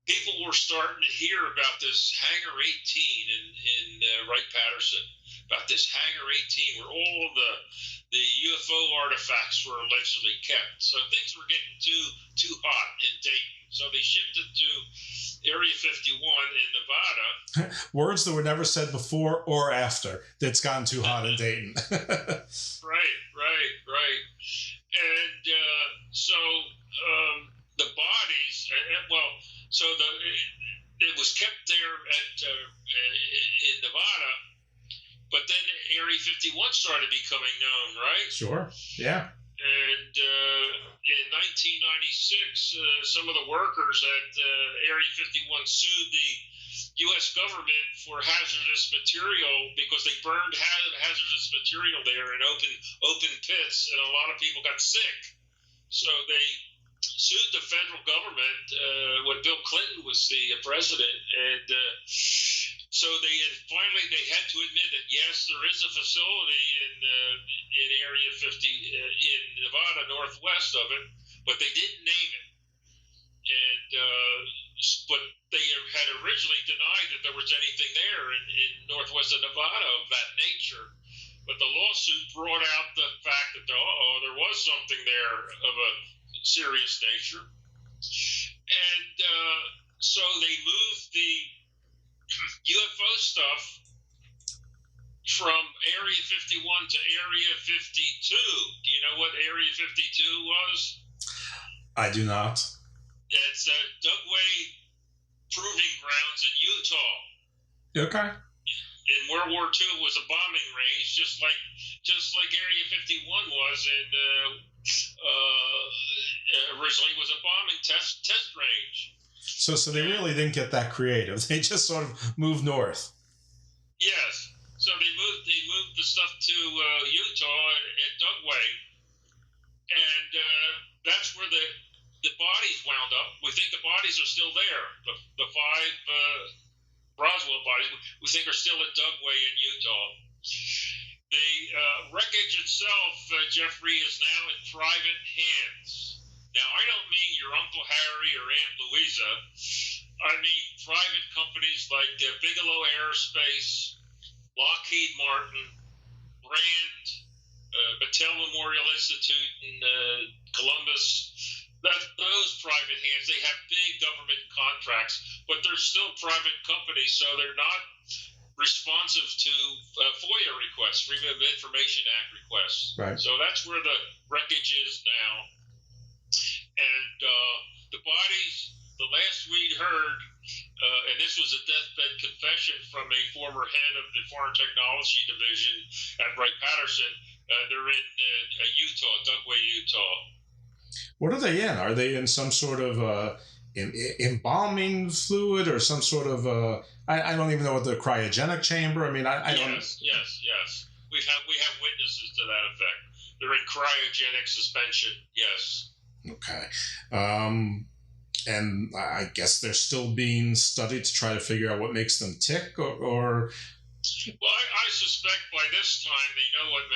people were starting to hear about this Hangar 18 in Wright-Patterson, about this Hangar 18 where all the UFO artifacts were allegedly kept. So things were getting too hot in Dayton. So they shifted to Area 51 in Nevada.
Words that were never said before or after. That's gotten too hot in Dayton.
Right. And so the bodies, so it was kept there in Nevada, but then Area 51 started becoming known, right?
Sure, yeah.
And in 1996, some of the workers at Area 51 sued the U.S. government for hazardous material because they burned hazardous material there in open pits, and a lot of people got sick. So they sued the federal government when Bill Clinton was the president, and so they had to admit that yes, there is a facility in Area 50 in Nevada, northwest of it, but they didn't name it. And but they had originally denied that there was anything there in northwest of Nevada of that nature. But the lawsuit brought out the fact that there was something there of a serious nature. And so they moved the UFO stuff from Area 51 to Area 52. Do you know what Area 52 was?
I do not.
It's Dugway Proving Grounds in Utah.
Okay.
In World War II, it was a bombing range, just like Area 51 was originally was a bombing test range.
So they really didn't get that creative. They just sort of moved north.
Yes. So they moved the stuff to Utah at Dugway, and that's where the bodies wound up. We think the bodies are still there. The five Roswell bodies we think are still at Dugway in Utah. The wreckage itself, Jeffrey, is now in private hands. Now, I don't mean your Uncle Harry or Aunt Louisa. I mean private companies like Bigelow Aerospace, Lockheed Martin, Rand, Battelle Memorial Institute in Columbus. Those private hands, they have big government contracts, but they're still private companies, so they're not responsive to FOIA requests, Freedom of Information Act requests.
Right.
So that's where the wreckage is now. And the bodies, the last we'd heard, and this was a deathbed confession from a former head of the Foreign Technology Division at Wright-Patterson, they're in Utah, Dugway, Utah.
What are they in? Are they in some sort of embalming fluid or some sort of I don't even know what the cryogenic chamber. I mean, I don't.
Yes. We have witnesses to that effect. They're in cryogenic suspension. Yes.
Okay. And I guess they're still being studied to try to figure out what makes them tick, or...
Well, I suspect by this time they know what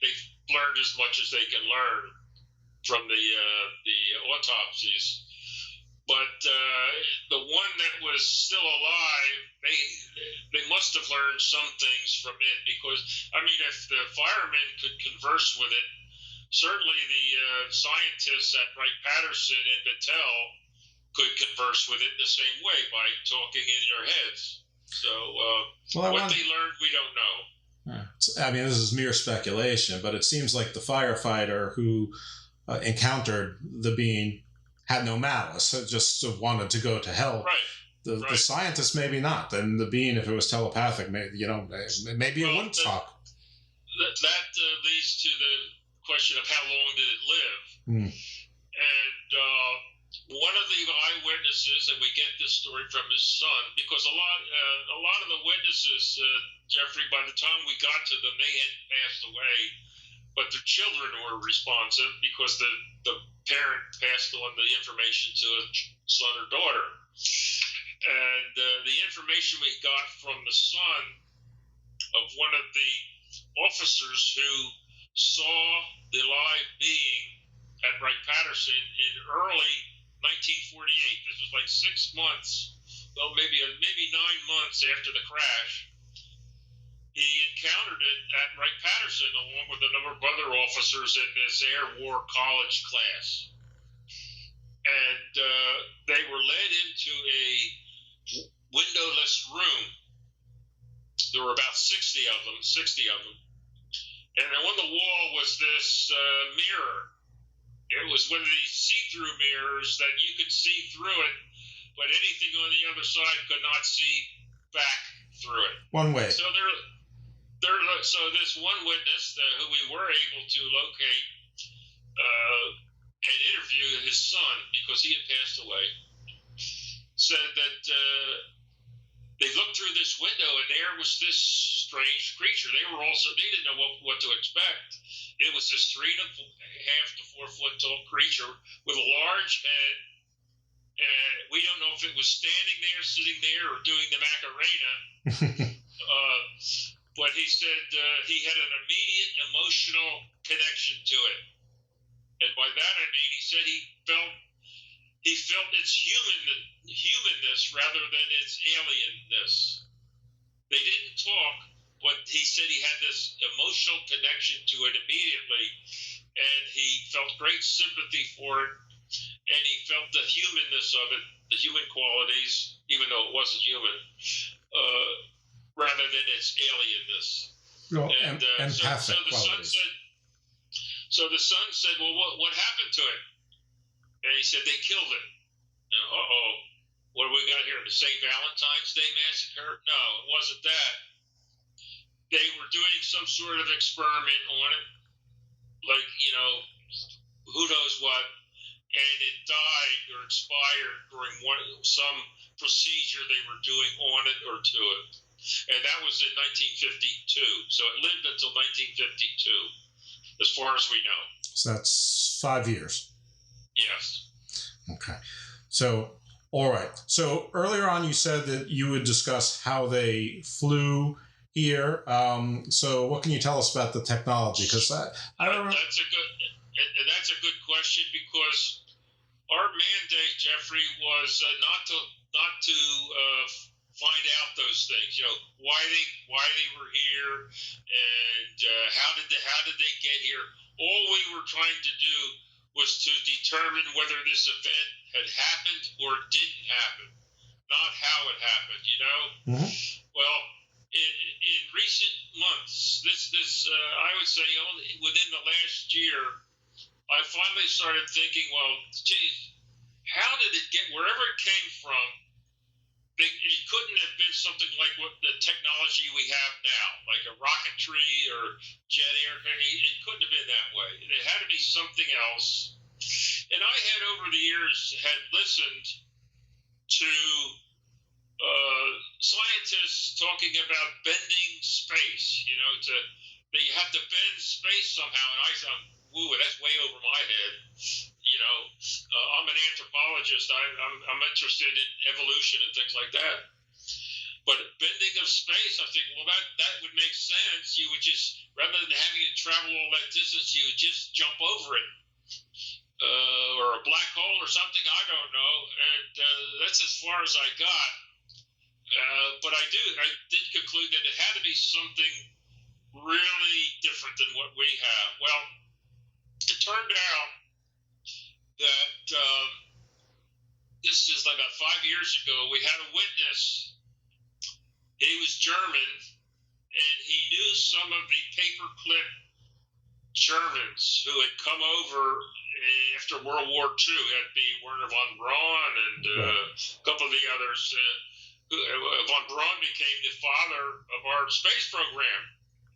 they've learned as much as they can learn from the autopsies. But the one that was still alive, they must have learned some things from it, because, I mean, if the firemen could converse with it, certainly the scientists at Wright-Patterson and Battelle could converse with it the same way by talking in your heads. So what they learned, we don't know.
I mean, this is mere speculation, but it seems like the firefighter who encountered the being had no malice, just wanted to go to hell.
Right.
The scientist, maybe not. And the being, if it was telepathic, maybe it wouldn't talk.
That leads to the question of how long did it live? And one of the eyewitnesses, and we get this story from his son, because a lot of the witnesses, Jeffrey, by the time we got to them, they had passed away, but their children were responsive because the parent passed on the information to a son or daughter. And the information we got from the son of one of the officers who saw the live being at Wright-Patterson in early 1948. This was like 6 months, well, maybe 9 months after the crash. He encountered it at Wright-Patterson along with a number of other officers in this Air War College class. And they were led into a windowless room. There were about 60 of them. And on the wall was this mirror. It was one of these see-through mirrors that you could see through it, but anything on the other side could not see back through it.
One way.
So so this one witness who we were able to locate and interview his son, because he had passed away, said that they looked through this window and there was this strange creature. They didn't know what to expect. It was this 3.5 to 4 foot tall creature with a large head, and we don't know if it was standing there, sitting there, or doing the Macarena. But he said he had an immediate emotional connection to it, and by that I mean he said he felt its humanness rather than its alienness. They didn't talk, but he said he had this emotional connection to it immediately, and he felt great sympathy for it, and he felt the humanness of it, the human qualities, even though it wasn't human, rather than its alienness.
Well, empathic qualities.
So the son said, well, what happened to it? And he said, they killed it. And, what do we got here? The St. Valentine's Day Massacre? No, it wasn't that. They were doing some sort of experiment on it, like, who knows what, and it died or expired during some procedure they were doing on it or to it. And that was in 1952. So it lived until 1952, as far as we know.
So that's 5 years.
Yes.
Okay. So, all right. So earlier on you said that you would discuss how they flew here. So what can you tell us about the technology? Because I don't know.
That's a good question, because our mandate, Jeffrey, was not to find out those things. Why they were here, and how did they get here. All we were trying to do was to determine whether this event had happened or didn't happen, not how it happened.
Mm-hmm.
Well, in recent months, this I would say only within the last year, I finally started thinking, well, geez, how did it get wherever it came from? It couldn't have been something like what the technology we have now, like a rocketry or jet aircraft. It couldn't have been that way. It had to be something else. And I had, over the years, listened to scientists talking about bending space, to that you have to bend space somehow. And I thought, woo, that's way over my head. You know, I'm an anthropologist. I'm interested in evolution and things like that. But bending of space, I think, well, that would make sense. You would just, rather than having to travel all that distance, you would just jump over it. Or a black hole or something, I don't know. And that's as far as I got. But I did conclude that it had to be something really different than what we have. Well, it turned out that this is like about 5 years ago. We had a witness. He was German, and he knew some of the paperclip Germans who had come over after World War II. That'd be Werner von Braun and a couple of the others. Von Braun became the father of our space program.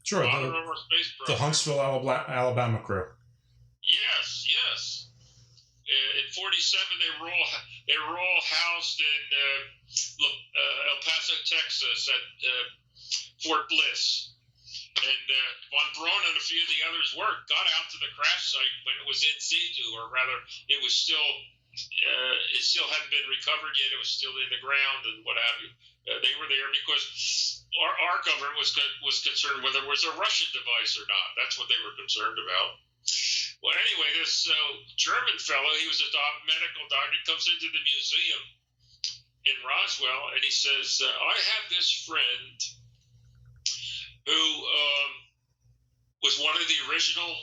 Sure,
father of our space program.
The Huntsville, Alabama crew.
Yes. In '47, they were all housed in El Paso, Texas, at Fort Bliss. And von Braun and a few of the others got out to the crash site when it was in situ, or rather, it was still it still hadn't been recovered yet. It was still in the ground and what have you. They were there because our government was concerned whether it was a Russian device or not. That's what they were concerned about. Well, anyway, this German fellow, he was a medical doctor, he comes into the museum in Roswell, and he says, I have this friend who was one of the original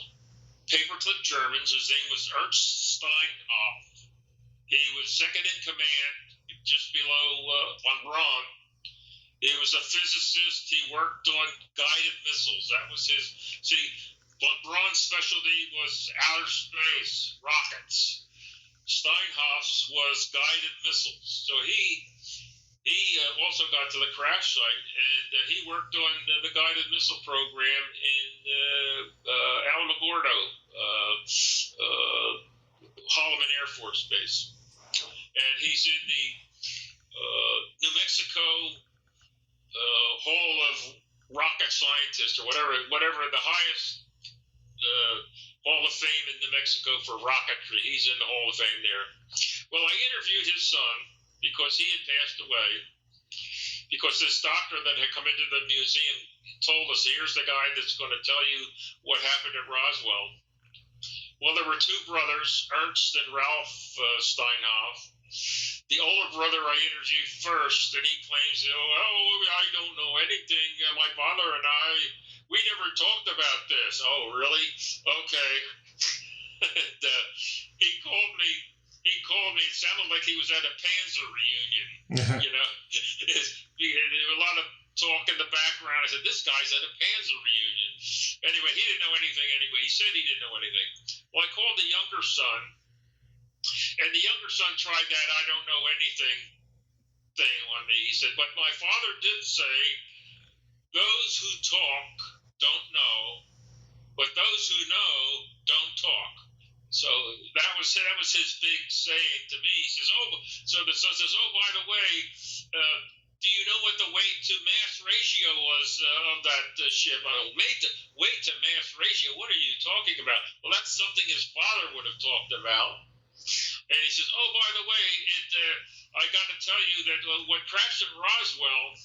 paperclip Germans. His name was Ernst Steinhoff. He was second in command, just below von Braun. He was a physicist. He worked on guided missiles. That was his... See, von Braun's specialty was outer space, rockets. Steinhoff's was guided missiles. So he also got to the crash site, and he worked on the guided missile program in Alamogordo, Holloman Air Force Base. And he's in the New Mexico Hall of Rocket Scientists, or whatever the highest Hall of Fame in New Mexico for rocketry. He's in the Hall of Fame there. Well, I interviewed his son because he had passed away. Because this doctor that had come into the museum told us, here's the guy that's going to tell you what happened at Roswell. Well, there were two brothers, Ernst and Ralph Steinhoff. The older brother I interviewed first, and he claims, I don't know anything. My father and I, we never talked about this. Oh, really? Okay. And, he called me. It sounded like he was at a Panzer reunion. You know, there was a lot of talk in the background. I said, this guy's at a Panzer reunion. Anyway, he didn't know anything anyway. He said he didn't know anything. Well, I called the younger son, and the younger son tried that I don't know anything thing on me. He said, but my father did say, those who talk don't know, but those who know don't talk. So that was his big saying to me. He says, so the son says, by the way, do you know what the weight to mass ratio was of that ship? Weight to mass ratio? What are you talking about? Well, that's something his father would have talked about. And he says, by the way, I got to tell you that what crashed at Roswell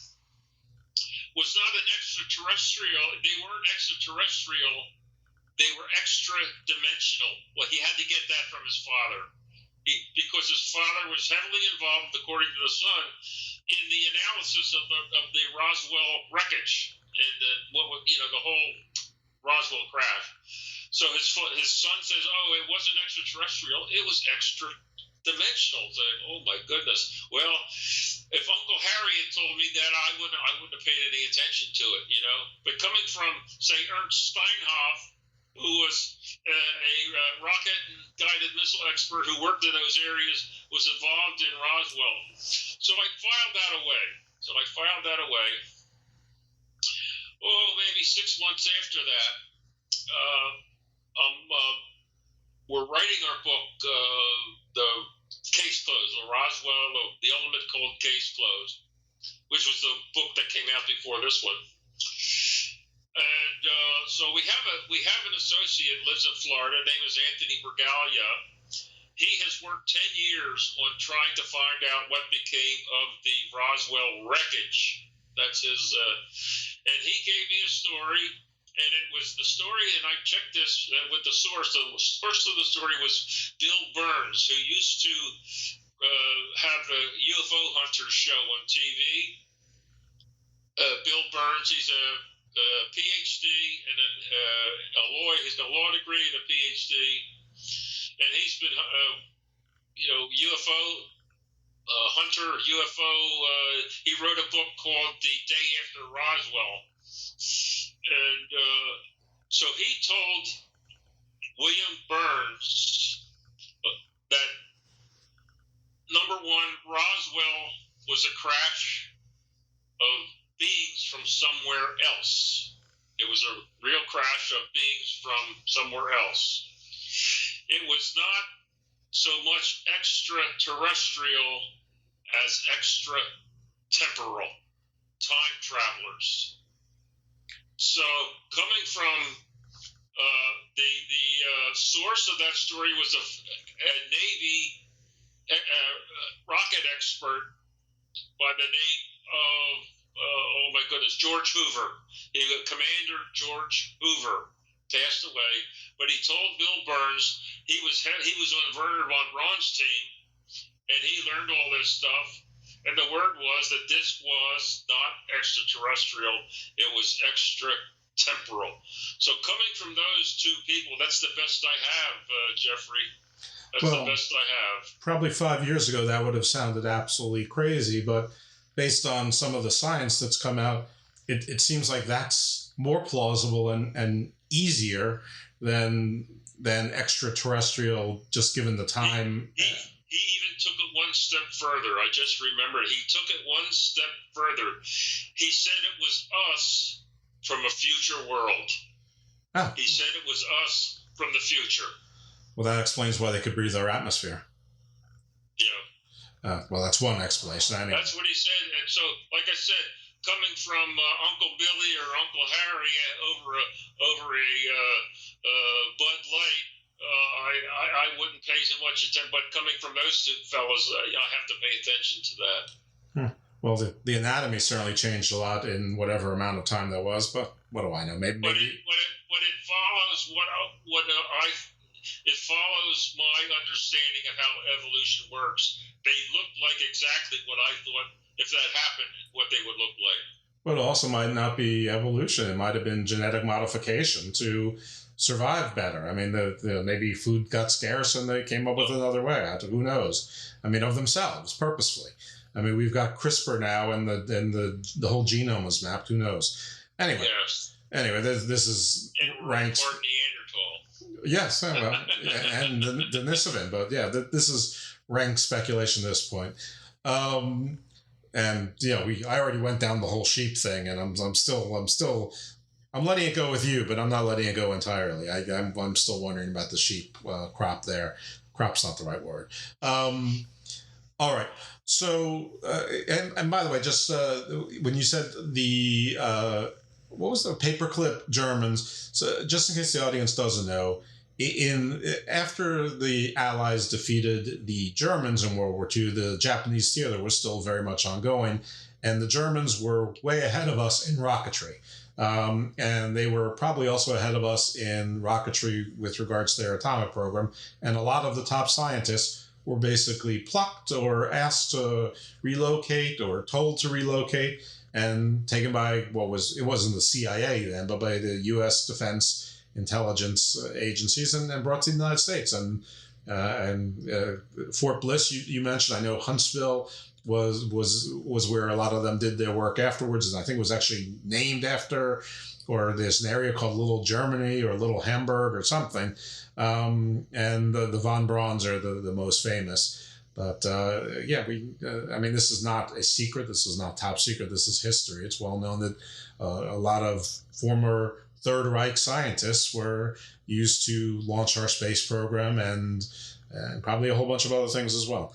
was not an extraterrestrial. They weren't extraterrestrial. They were extra-dimensional. Well, he had to get that from his father. Because his father was heavily involved, according to the son, in the analysis of the Roswell wreckage and the whole Roswell crash. So his son says, it wasn't extraterrestrial, it was extra-dimensional. So, oh my goodness. Well, if Uncle Harry had told me that, I wouldn't have paid any attention to it, you know. But coming from, say, Ernst Steinhoff, who was a rocket and guided missile expert who worked in those areas, was involved in Roswell. So I filed that away. Maybe 6 months after that, we're writing our book, The Case Closed, the Roswell, the Ultimate Cold Case Closed, which was the book that came out before this one. And so we have an associate lives in Florida. Name is Anthony Bergalia. He has worked 10 years on trying to find out what became of the Roswell wreckage. That's his, and he gave me a story, and it was the story, and I checked this with the source. The source of the story was Bill Burns, who used to have the UFO Hunters show on TV. Bill Burns, he's a PhD and a lawyer. He's got a law degree and a PhD, and he's been, UFO hunter, UFO. He wrote a book called The Day After Roswell, and so he told William Burns that number one, Roswell was a crash of beings from somewhere else. It was a real crash of beings from somewhere else. It was not so much extraterrestrial as extra-temporal, time travelers. So coming from the source of that story was a Navy rocket expert by the name of George Hoover. Commander George Hoover passed away, but he told Bill Burns he was on Werner von Braun's team, and he learned all this stuff. And the word was that this was not extraterrestrial; it was extra-temporal. So coming from those two people, that's the best I have, Jeffrey. That's the best I have.
Probably 5 years ago, that would have sounded absolutely crazy, but based on some of the science that's come out, it seems like that's more plausible and easier than extraterrestrial, just given the time.
He even took it one step further. I just remembered. He took it one step further. He said it was us from a future world.
Ah.
He said it was us from the future.
Well, that explains why they could breathe our atmosphere.
Yeah.
Well, that's one explanation. Anyway.
That's what he said. And so, like I said, coming from Uncle Billy or Uncle Harry over a Bud Light, I wouldn't pay so much attention. But coming from those two fellas, I have to pay attention to that.
Well, the anatomy certainly changed a lot in whatever amount of time that was. But what do I know? Maybe.
But it follows it follows my understanding of how evolution works. They look like exactly what I thought, if that happened, what they would look like.
But it also might not be evolution. It might have been genetic modification to survive better. I mean, maybe food got scarce and they came up with another way. Who knows? I mean, of themselves, purposefully. I mean, we've got CRISPR now, and the whole genome is mapped. Who knows? Anyway,
yes.
Anyway, this is ranked.
Or Neanderthal.
Yes, well, and Denisovin, but yeah, this is rank speculation at this point. And I already went down the whole sheep thing, and I'm letting it go with you, but I'm not letting it go entirely. I'm still wondering about the sheep crop there. Crop's not the right word. All right. So, and by the way, just when you said the what was the paperclip Germans? So, just in case the audience doesn't know, after the Allies defeated the Germans in World War II, the Japanese theater was still very much ongoing, and the Germans were way ahead of us in rocketry. And they were probably also ahead of us in rocketry with regards to their atomic program. And a lot of the top scientists were basically plucked or asked to relocate or told to relocate and taken by it wasn't the CIA then, but by the U.S. Defense Intelligence agencies and brought to the United States. And Fort Bliss, you mentioned, I know Huntsville was where a lot of them did their work afterwards, and I think it was actually named after, or there's an area called Little Germany or Little Hamburg or something, and the von Brauns are the most famous. But I mean, this is not a secret. This is not top secret. This is history. It's well known that a lot of former Third Reich scientists were used to launch our space program and probably a whole bunch of other things as well.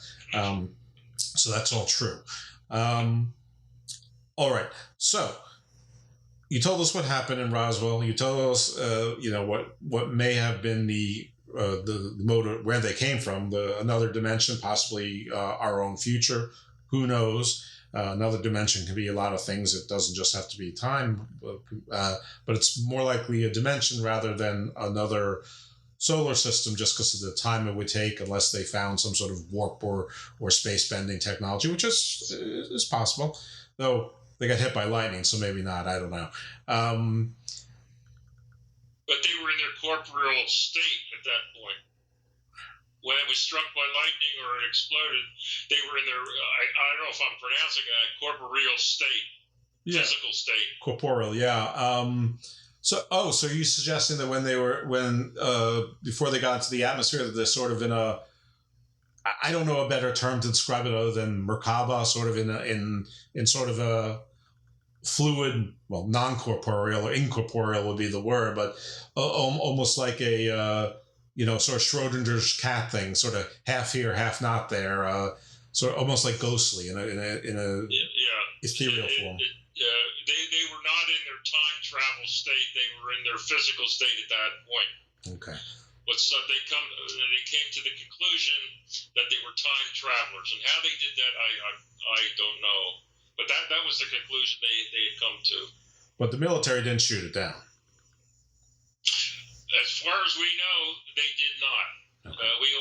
So that's all true. All right. So you told us what happened in Roswell. You told us, what may have been the motive, where they came from, another dimension, possibly our own future. Who knows? Another dimension can be a lot of things. It doesn't just have to be time, but it's more likely a dimension rather than another solar system, just because of the time it would take, unless they found some sort of warp or space bending technology, which is possible. Though they got hit by lightning, so maybe not. I don't know.
But they were in their corporeal state at that point. When it was struck by lightning or it exploded, they were in their, I don't know if I'm pronouncing that, corporeal state, physical state.
Corporeal, yeah. So are you suggesting that before they got into the atmosphere, that they're sort of in a, I don't know a better term to describe it other than Merkaba, sort of in sort of a fluid, well, non-corporeal or incorporeal would be the word, but almost like a, sort of Schrodinger's cat thing, sort of half here, half not there, sort of almost like ghostly in a ethereal form.
They were not in their time travel state; they were in their physical state at that point.
Okay.
But so they came to the conclusion that they were time travelers, and how they did that, I don't know. But that was the conclusion they had come to.
But the military didn't shoot it down.
As far as we know, they did not. Okay. We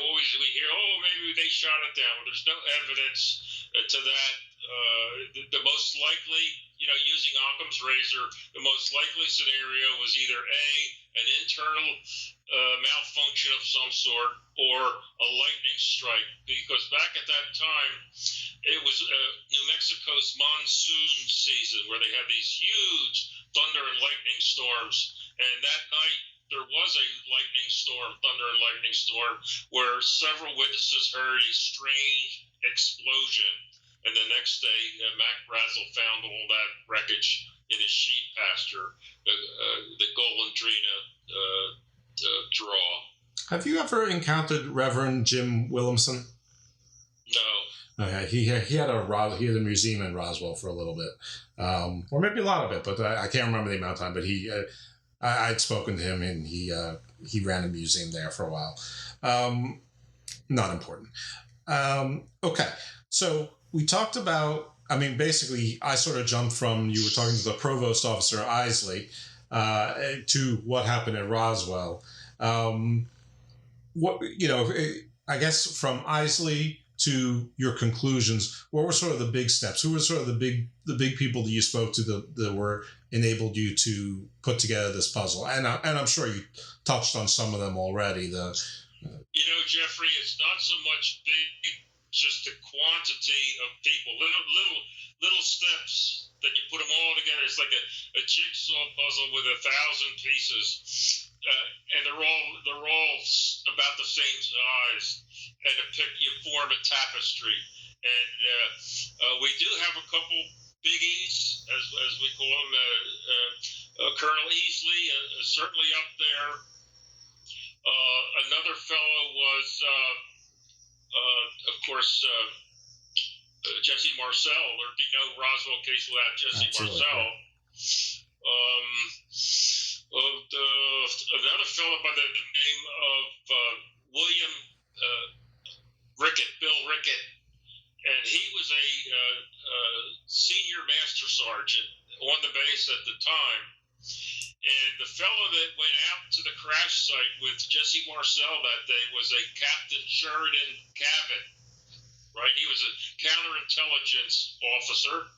hear, maybe they shot it down. But there's no evidence to that. The most likely, using Occam's razor, the most likely scenario was either an internal malfunction of some sort, or a lightning strike. Because back at that time, it was New Mexico's monsoon season, where they had these huge thunder and lightning storms. And that night, there was a thunder and lightning storm, where several witnesses heard a strange explosion. And the next day, Mac Brazel found all that wreckage in his sheep pasture, the Golondrina draw.
Have you ever encountered Reverend Jim Williamson?
No.
Okay, he had a museum in Roswell for a little bit, or maybe a lot of it, but I can't remember the amount of time. But I'd spoken to him, and he ran a museum there for a while. Not important. Okay, so we talked about. I mean, basically, I sort of jumped from you were talking to the provost officer Isley to what happened at Roswell. I guess from Isley to your conclusions, what were sort of the big steps? Who were sort of the big people that you spoke to that were enabled you to put together this puzzle? And I'm sure you touched on some of them already.
Jeffrey, it's not so much big, just the quantity of people, little steps that you put them all together. It's like a jigsaw puzzle with 1,000 pieces, and they're all about the same size, and you form a tapestry. And we do have a couple biggies, as we call them. Colonel Easley certainly up there. Another fellow was, of course, Jesse Marcel. There'd be no Roswell case without Jesse Marcel. Another fellow by the name of William Bill Rickett, and he was a senior master sergeant on the base at the time. And the fellow that went out to the crash site with Jesse Marcel that day was a Captain Sheridan Cabot, right? He was a counterintelligence officer.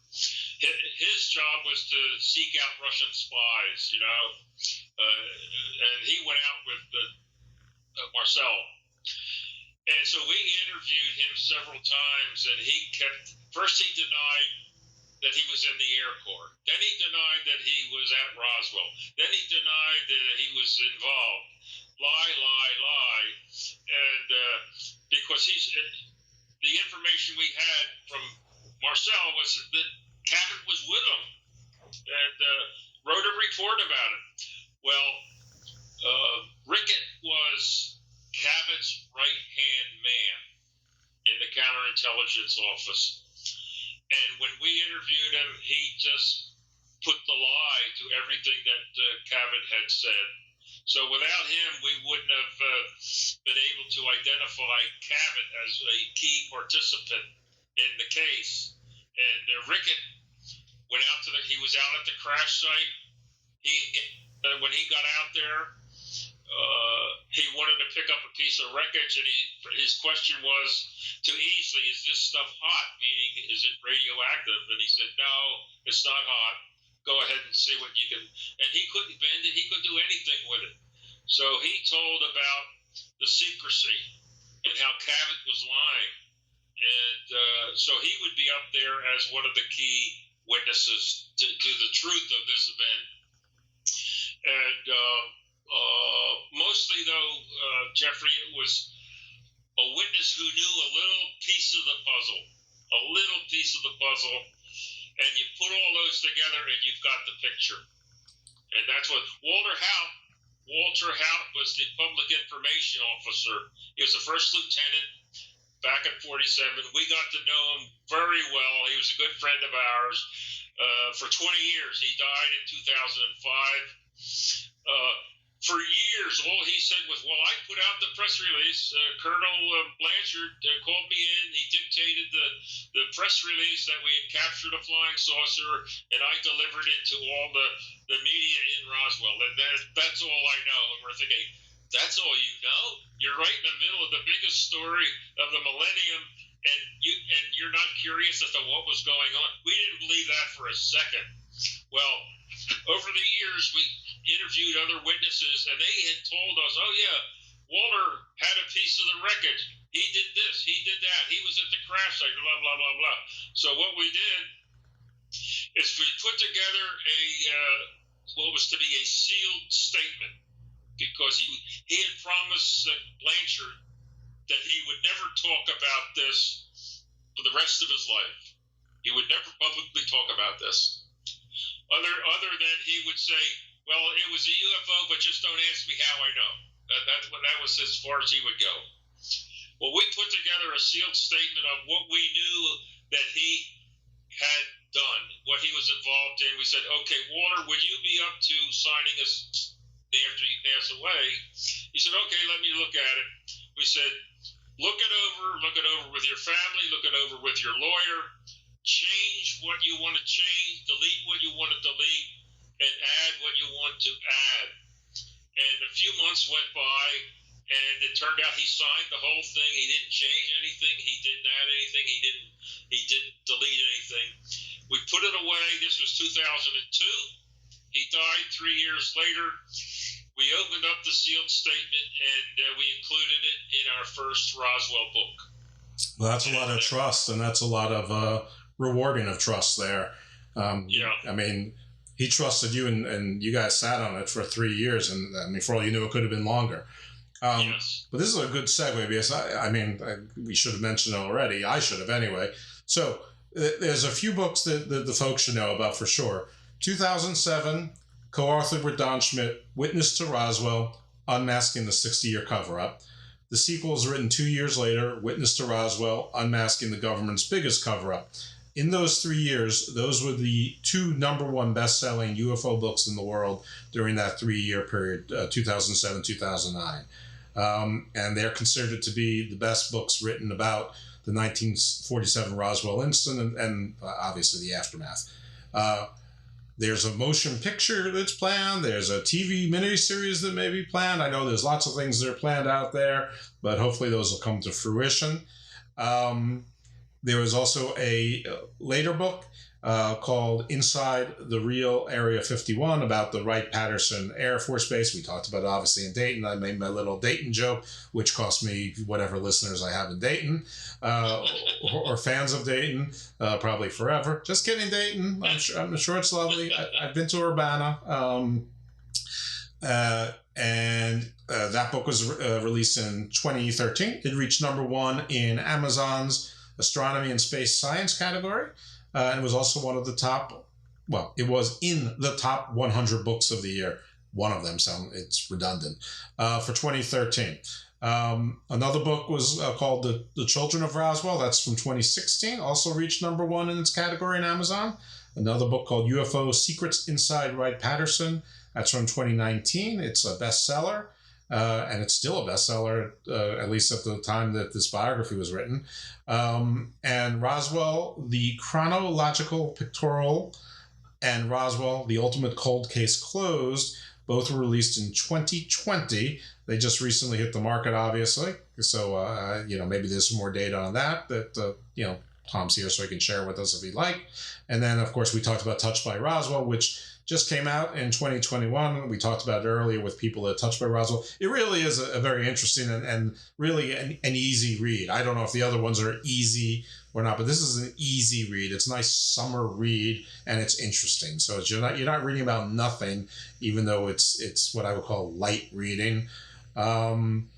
His job was to seek out Russian spies, and he went out with Marcel. And so we interviewed him several times, and first he denied that he was in the Air Corps. Then he denied that he was at Roswell. Then he denied that he was involved. Lie. And because the information we had from Marcel was that Cabot was with him and wrote a report about it. Well, Rickett was Cabot's right-hand man in the counterintelligence office. And when we interviewed him, he just put the lie to everything that Cabot had said. So without him, we wouldn't have been able to identify Cabot as a key participant in the case. And Rickett went out he was out at the crash site. When he got out there, he wanted to pick up a piece of wreckage, and his question was to Easley, is this stuff hot? Meaning, is it radioactive? And he said, no, it's not hot. Go ahead and see what you can. And he couldn't bend it. He couldn't do anything with it. So he told about the secrecy and how Cabot was lying. And so he would be up there as one of the key witnesses to the truth of this event. And mostly, though, Jeffrey, it was a witness who knew a little piece of the puzzle, and you put all those together and you've got the picture. And that's what Walter Haut was the public information officer. He was the first lieutenant back at 47. We got to know him very well. He was a good friend of ours for 20 years. He died in 2005. For years, all he said was, well, I put out the press release. Colonel Blanchard called me in. He dictated the press release that we had captured a flying saucer, and I delivered it to all the media in Roswell. And that's all I know. And we're thinking, that's all you know? You're right in the middle of the biggest story of the millennium, and you're not curious as to what was going on. We didn't believe that for a second. Well, over the years, we interviewed other witnesses, and they had told us, oh, yeah, Walter had a piece of the wreckage. He did this. He did that. He was at the crash site, blah, blah, blah, blah. So what we did is we put together what was to be a sealed statement, because he had promised Blanchard that he would never talk about this for the rest of his life. He would never publicly talk about this. Other than he would say, well, it was a UFO, but just don't ask me how I know. That was as far as he would go. Well, we put together a sealed statement of what we knew that he had done, what he was involved in. We said, okay, Walter, would you be up to signing us after you pass away? He said, okay, let me look at it. We said, look it over with your family, look it over with your lawyer, change what you want to change, delete what you want to delete, and add what you want to add. And a few months went by, and it turned out he signed the whole thing. He didn't change anything. He didn't add anything. He didn't delete anything. We put it away. This was 2002. He died 3 years later. We opened up the sealed statement, and we included it in our first Roswell book.
Well, that's a lot of trust, and that's a lot of rewarding of trust there. Yeah. I mean, he trusted you, and you guys sat on it for 3 years, and I mean, for all you knew, it could have been longer. Yes. But this is a good segue, because we should have mentioned it already. I should have anyway. So there's a few books that the folks should know about for sure. 2007, co-authored with Don Schmidt, Witness to Roswell, Unmasking the 60-Year Cover-Up. The sequel is written 2 years later, Witness to Roswell, Unmasking the Government's Biggest Cover-Up. In those 3 years, those were the two #1 best-selling UFO books in the world during that 3-year period, 2007, 2009. And they're considered to be the best books written about the 1947 Roswell incident and obviously the aftermath. There's a motion picture that's planned. There's a TV miniseries that may be planned. I know there's lots of things that are planned out there, but hopefully those will come to fruition. There was also a later book called Inside the Real Area 51 about the Wright-Patterson Air Force Base. We talked about it obviously in Dayton. I made my little Dayton joke, which cost me whatever listeners I have in Dayton or fans of Dayton, probably forever. Just kidding, Dayton. I'm sure it's lovely. I've been to Urbana. And that book was released in 2013. It reached #1 in Amazon's Astronomy and Space Science category. And it was also one of the top, well, it was in the top 100 books of the year. One of them, so it's redundant, for 2013. Another book was called The Children of Roswell. That's from 2016. Also reached #1 in its category in Amazon. another book called UFO Secrets Inside Wright-Patterson. That's from 2019. It's a bestseller, and it's still a bestseller, at least at the time that this biography was written. And Roswell, The Chronological Pictorial, and Roswell, The Ultimate Cold Case Closed, both were released in 2020. They just recently hit the market, obviously. So, maybe there's some more data on that Tom's here so he can share with us if he'd like. And then, of course, we talked about Touched by Roswell, which just came out in 2021. We talked about it earlier with people that Touched by Roswell. It really is a very interesting and really an easy read. I don't know if the other ones are easy or not, but this is an easy read. It's a nice summer read, and it's interesting. So you're not reading about nothing, even though it's what I would call light reading. And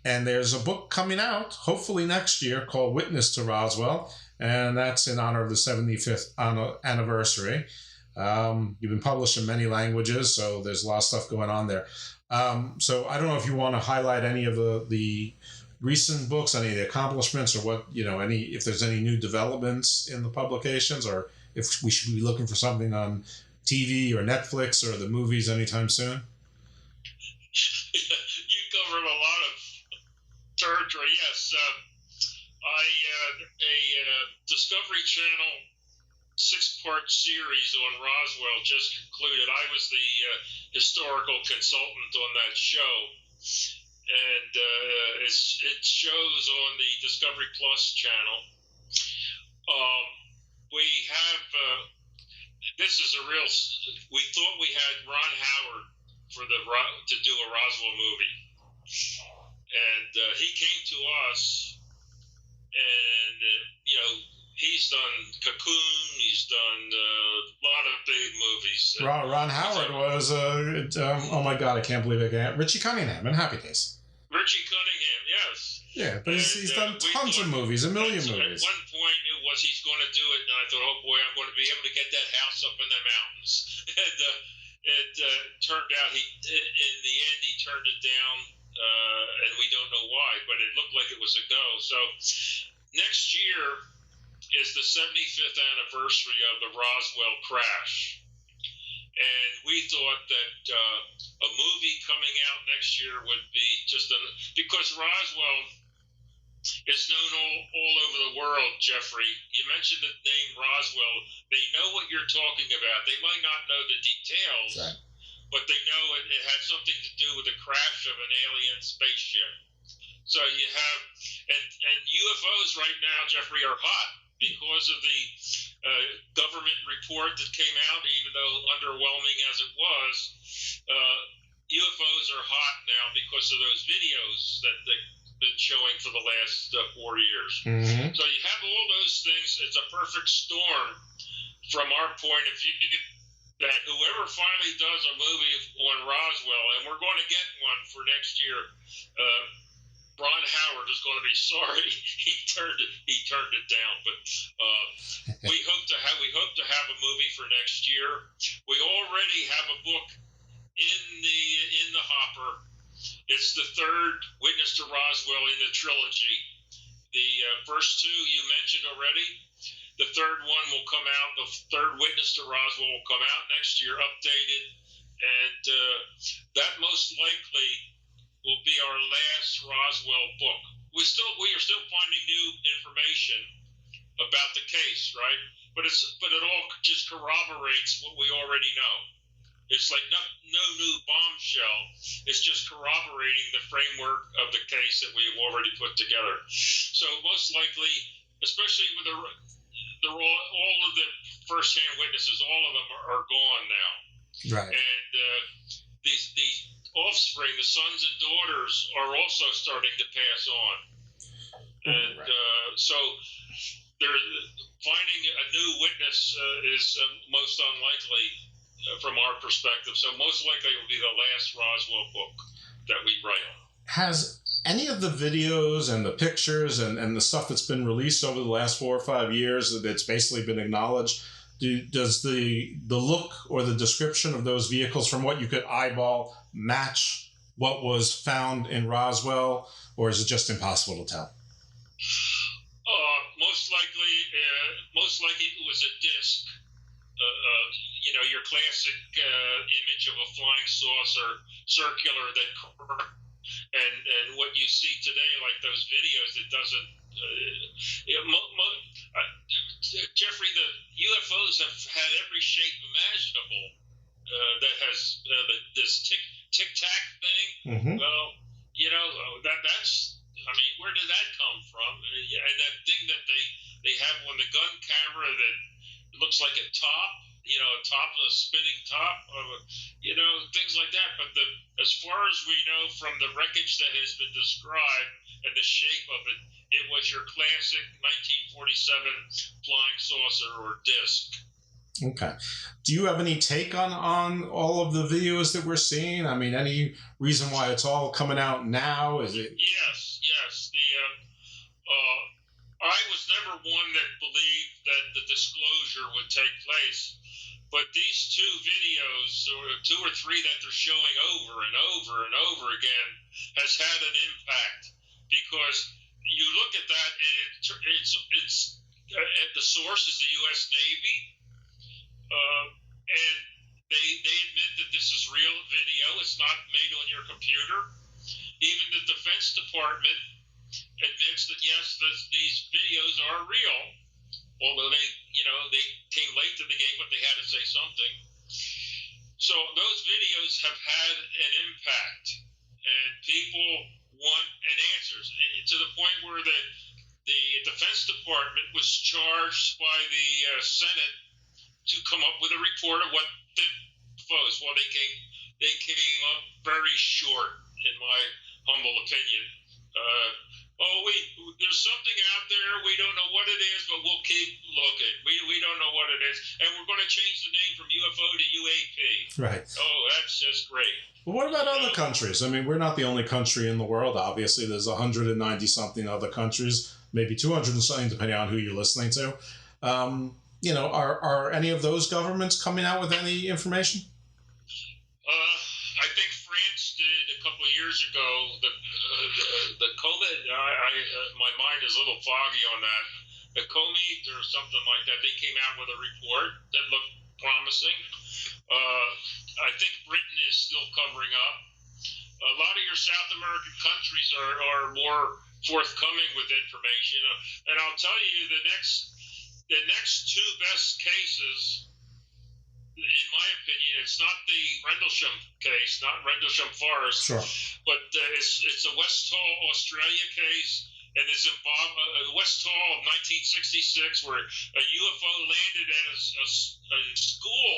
there's a book coming out, hopefully next year, called Witness to Roswell, and that's in honor of the 75th anniversary. You've been published in many languages, so there's a lot of stuff going on there. So I don't know if you want to highlight any of the recent books, any of the accomplishments, or what, if there's any new developments in the publications, or if we should be looking for something on TV or Netflix or the movies anytime soon.
You covered a lot of territory. Yes, a Discovery Channel 6-part series on Roswell just concluded. I was the historical consultant on that show, and it shows on the Discovery Plus channel. We have this is a real. We thought we had Ron Howard to do a Roswell movie, and he came to us, and he's done Cocoon. He's done a lot of big movies.
Ron Howard was oh my God, I can't believe it again. Richie Cunningham in Happy Days.
Richie Cunningham, yes.
Yeah, but he's done tons of movies, a million movies.
At one point, it was he's going to do it, and I thought, oh boy, I'm going to be able to get that house up in the mountains. And it turned out in the end, he turned it down, and we don't know why, but it looked like it was a go. So next year is the 75th anniversary of the Roswell crash. And we thought that a movie coming out next year would be because Roswell is known all over the world, Jeffrey. You mentioned the name Roswell. They know what you're talking about. They might not know the details, right, but they know it had something to do with the crash of an alien spaceship. So you have, and UFOs right now, Jeffrey, are hot because of the government report that came out, even though underwhelming as it was. UFOs are hot now because of those videos that they've been showing for the last 4 years. Mm-hmm. So you have all those things. It's a perfect storm from our point of view that whoever finally does a movie on Roswell, and we're going to get one for next year, Ron Howard is going to be sorry he turned it down, but we hope to have a movie for next year. We already have a book in the hopper. It's the third Witness to Roswell in the trilogy. The first two you mentioned already. The third one will come out. The third Witness to Roswell will come out next year, updated, and that most likely will be our last Roswell book. We are still finding new information about the case, right? But it all just corroborates what we already know. It's like no new bombshell. It's just corroborating the framework of the case that we've already put together. So most likely, especially with all of the first-hand witnesses, all of them are gone now.
Right.
And the offspring, the sons and daughters, are also starting to pass on. And so finding a new witness is most unlikely from our perspective. So most likely it will be the last Roswell book that we write.
Has any of the videos and the pictures and the stuff that's been released over the last 4 or 5 years that's basically been acknowledged, does the look or the description of those vehicles from what you could eyeball match what was found in Roswell, or is it just impossible to tell?
Most likely it was a disc, your classic image of a flying saucer, circular, and what you see today, like those videos, it doesn't. Jeffrey, the UFOs have had every shape imaginable. That has this tic tac thing.
Mm-hmm.
Well, that's. I mean, where did that come from? And that thing that they have on the gun camera that looks like a top, a spinning top, things like that. But as far as we know from the wreckage that has been described and the shape of it, it was your classic 1947 flying saucer or disc.
Okay. Do you have any take on all of the videos that we're seeing? I mean, any reason why it's all coming out now? Is it?
Yes. I was never one that believed that the disclosure would take place, but these two videos, or two or three that they're showing over and over and over again, has had an impact, because you look at that and it's the source is the U.S. Navy, and they admit that this is real video. It's not made on your computer. Even the Defense Department admits that yes, these videos are real, although they came late to the game, but they had to say something. So those videos have had an impact, and people want an answers, to the point where the Defense Department was charged by the Senate to come up with a report of what the UFOs. Well, they came up very short, in my humble opinion. There's something out there. We don't know what it is, but we'll keep looking. We don't know what it is, and we're going to change the name from UFO to UAP.
Right.
Oh, that's just great.
Well, what about other countries? I mean, we're not the only country in the world. Obviously, there's 190 something other countries, maybe 200 and something, depending on who you're listening to. Are any of those governments coming out with any information?
I think France did a couple of years ago. The COVID, my mind is a little foggy on that. The COVID or something like that, they came out with a report that looked promising. I think Britain is still covering up. A lot of your South American countries are more forthcoming with information. And I'll tell you, the next two best cases, in my opinion, it's not the Rendlesham case, not Rendlesham Forest,
sure,
but it's a West Hall, Australia case, and the West Hall of 1966, where a UFO landed at a school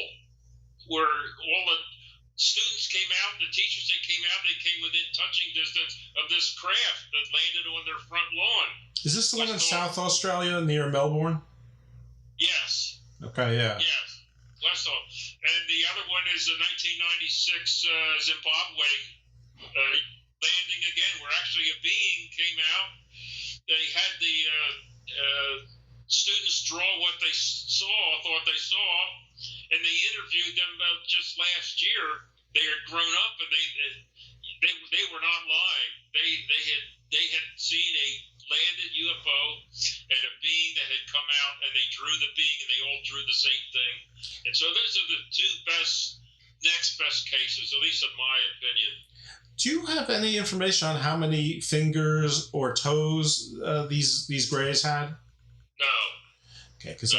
where all the students came out, the teachers that came out, they came within touching distance of this craft that landed on their front lawn.
Is this the one in South Australia near Melbourne?
Yes.
Okay, yeah.
Yes. West Hall. And the other one is the 1996 Zimbabwe landing again, where actually a being came out. They had the students draw what they thought they saw, and they interviewed them just last year. They had grown up, and they were not lying. They had seen a landed UFO and a being that had come out, and they drew the being, and they all drew the same thing. And so those are the two next best cases, at least in my opinion.
Do you have any information on how many fingers or toes these grays had?
No.
Okay, because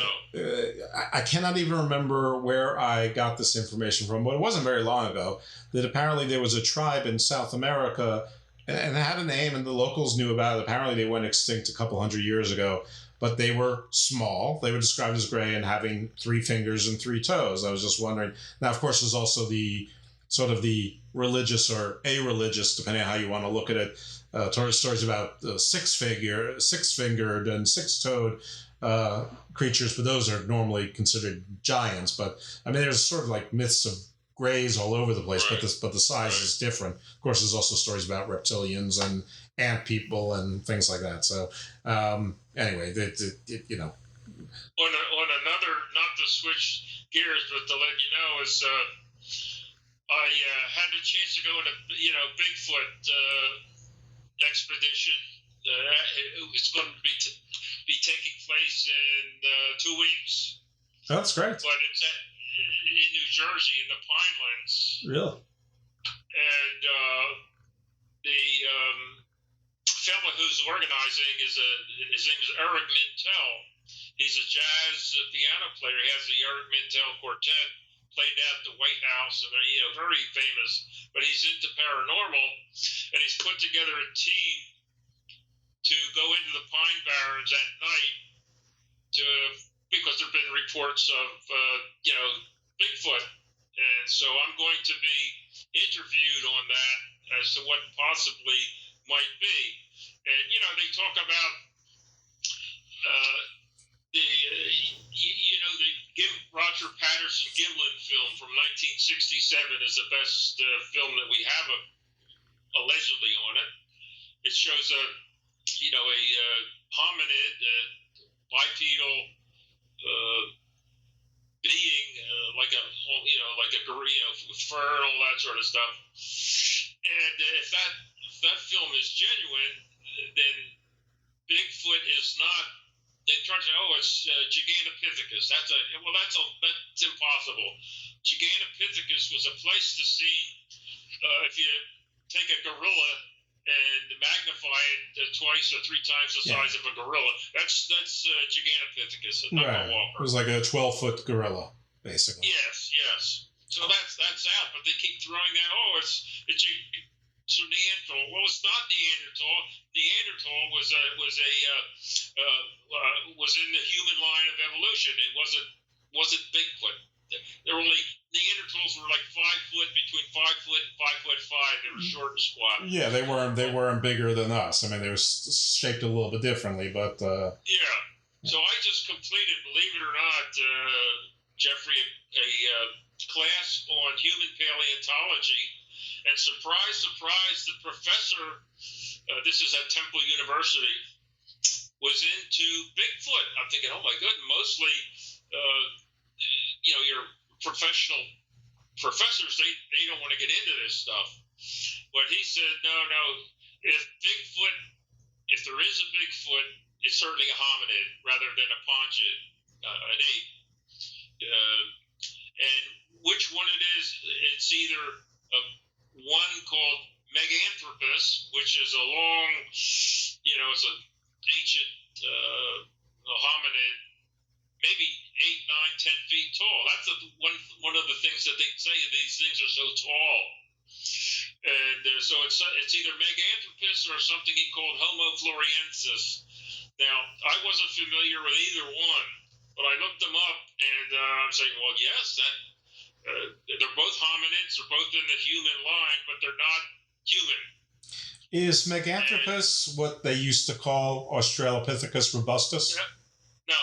I cannot even remember where I got this information from, but it wasn't very long ago that apparently there was a tribe in South America, and they had a name, and the locals knew about it. Apparently they went extinct a couple hundred years ago, but they were small. They were described as gray and having 3 fingers and 3 toes. I was just wondering. Now, of course, there's also the sort of the religious or a-religious, depending on how you want to look at it, stories about the 6-fingered and 6-toed creatures, but those are normally considered giants. But I mean, there's sort of like myths of grays all over the place,
right,
but the size is different. Of course, there's also stories about reptilians and ant people and things like that. So anyway, you know.
On another, not to switch gears, but to let you know, is I had the chance to go on a Bigfoot expedition. It's going to be taking place in 2 weeks.
That's great.
But it's in New Jersey, in the Pinelands.
Really?
And the fellow who's organizing his name is Eric Mintel. He's a jazz piano player. He has the Eric Mintel Quartet, played at the White House, and very famous. But he's into paranormal, and he's put together a team to go into the Pine Barrens at night because there have been reports of Bigfoot, and so I'm going to be interviewed on that as to what possibly might be. And they talk about the Roger Patterson Gimlin film from 1967 is the best film that we have allegedly on it. It shows a hominid, bipedal being, like a gorilla with fur and all that sort of stuff. And if that film is genuine, then Bigfoot is not. They try to say, it's Gigantopithecus. That's impossible. Gigantopithecus was a Pleistocene. If you take a gorilla and magnify it twice or three times the size of a gorilla, that's Gigantopithecus, not a walker.
It was like a 12-foot gorilla, basically.
Yes. So that's out, but they keep throwing that. It's Neanderthal. Well, it's not Neanderthal. Neanderthal was in the human line of evolution. It wasn't Bigfoot. There were Neanderthals were like 5 foot, between 5 foot and 5'5". They were short and squat.
Yeah, they weren't bigger than us. I mean, they were shaped a little bit differently, but
yeah. So I just completed, believe it or not, Jeffrey, a class on human paleontology. And surprise, the professor, this is at Temple University, was into Bigfoot. I'm thinking, oh my goodness, mostly, your professional professors, they don't want to get into this stuff. But he said, no, if there is a Bigfoot, it's certainly a hominid rather than a ponchid, an ape. And which one it is, it's either one called Meganthropus, which is a long, it's an ancient hominid, maybe 8, 9, 10 feet tall. That's one of the things that they say, these things are so tall. And so it's either Meganthropus or something he called Homo floresiensis. Now, I wasn't familiar with either one, but I looked them up, and I'm saying, well, yes, they're both hominids, they're both in the human line, but they're not human.
Is Meganthropus what they used to call Australopithecus robustus?
No.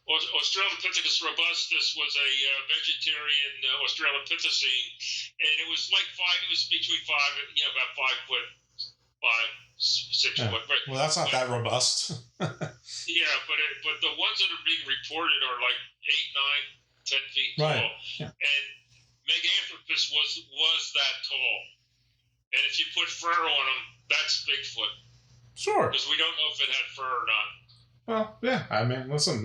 Australopithecus robustus was a vegetarian Australopithecine, and it was between about 5 foot, 6 foot. Right?
Well, that's not that robust.
Yeah, but the ones that are being reported are like 8, 9, 10 feet
right.
tall. Yeah. And Meganthropus was that tall. And if you put fur on them, that's Bigfoot.
Sure.
Because we don't know if it had fur or not.
Well, yeah. I mean, listen,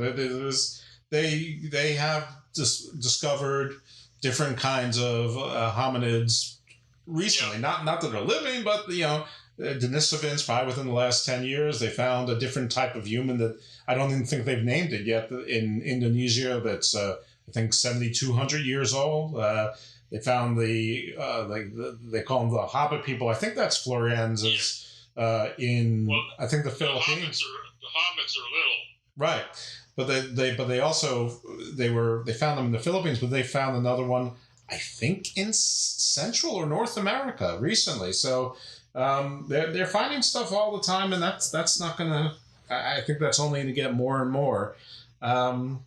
they have discovered different kinds of hominids recently. Yeah. Not that they're living, but Denisovans, probably within the last 10 years, they found a different type of human that I don't even think they've named it yet in Indonesia. That's I think 7,200 years old. They found they call them the Hobbit people. I think that's Floriensis I think the Philippines.
The hobbits are little.
Right, but they also they found them in the Philippines, but they found another one I think in Central or North America recently. So they're finding stuff all the time, and that's not gonna. I think that's only going to get more and more. And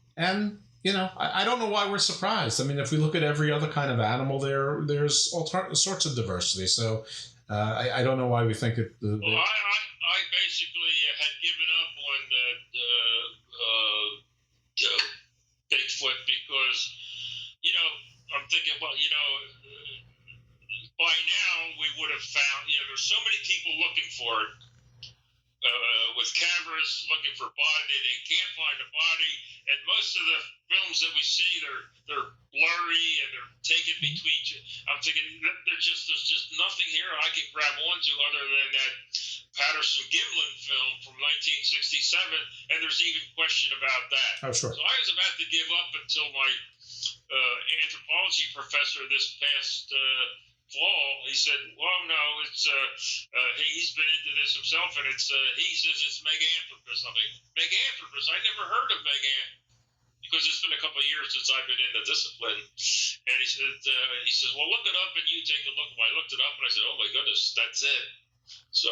I don't know why we're surprised. I mean, if we look at every other kind of animal, there's all sorts of diversity. So I don't know why we think it.
I basically had given up on Bigfoot because, I'm thinking, well, by now we would have found, there's so many people looking for it with with cameras looking for body. They can't find a body, and most of the films that we see, they're blurry and they're taken between. I'm thinking there's just nothing here I can grab onto other than that Patterson-Gimlin film from 1967, and there's even question about that.
Oh, sure.
So I was about to give up until my anthropology professor this past fall, he said, "Well, no, it's he's been into this himself, and it's he says it's Meganthropus." I mean, Meganthropus? I never heard of because it's been a couple of years since I've been in the discipline. And he says, "Well, look it up, and you take a look." I looked it up, and I said, "Oh my goodness, that's it." So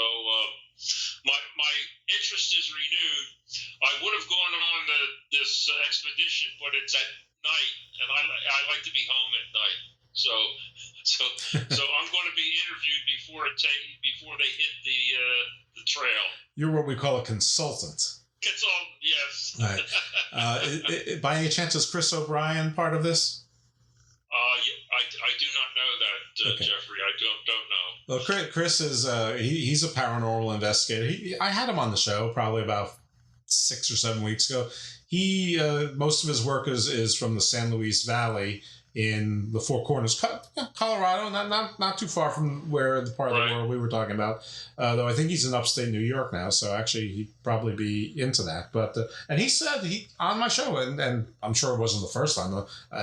my interest is renewed. I would have gone on this expedition, but it's at night, and I like to be home at night. So I'm going to be interviewed before they hit the trail.
You're what we call a consultant.
Consultant, yes.
Right. By any chance, is Chris O'Brien part of this?
I do not know that, okay. Jeffrey. I don't know.
Well, Chris is he's a paranormal investigator. I had him on the show probably about 6 or 7 weeks ago. He most of his work is from the San Luis Valley in the Four Corners, Colorado, not too far from where the part of the world we were talking about. Though I think he's in upstate New York now, so actually he'd probably be into that. But and he said on my show, and I'm sure it wasn't the first time,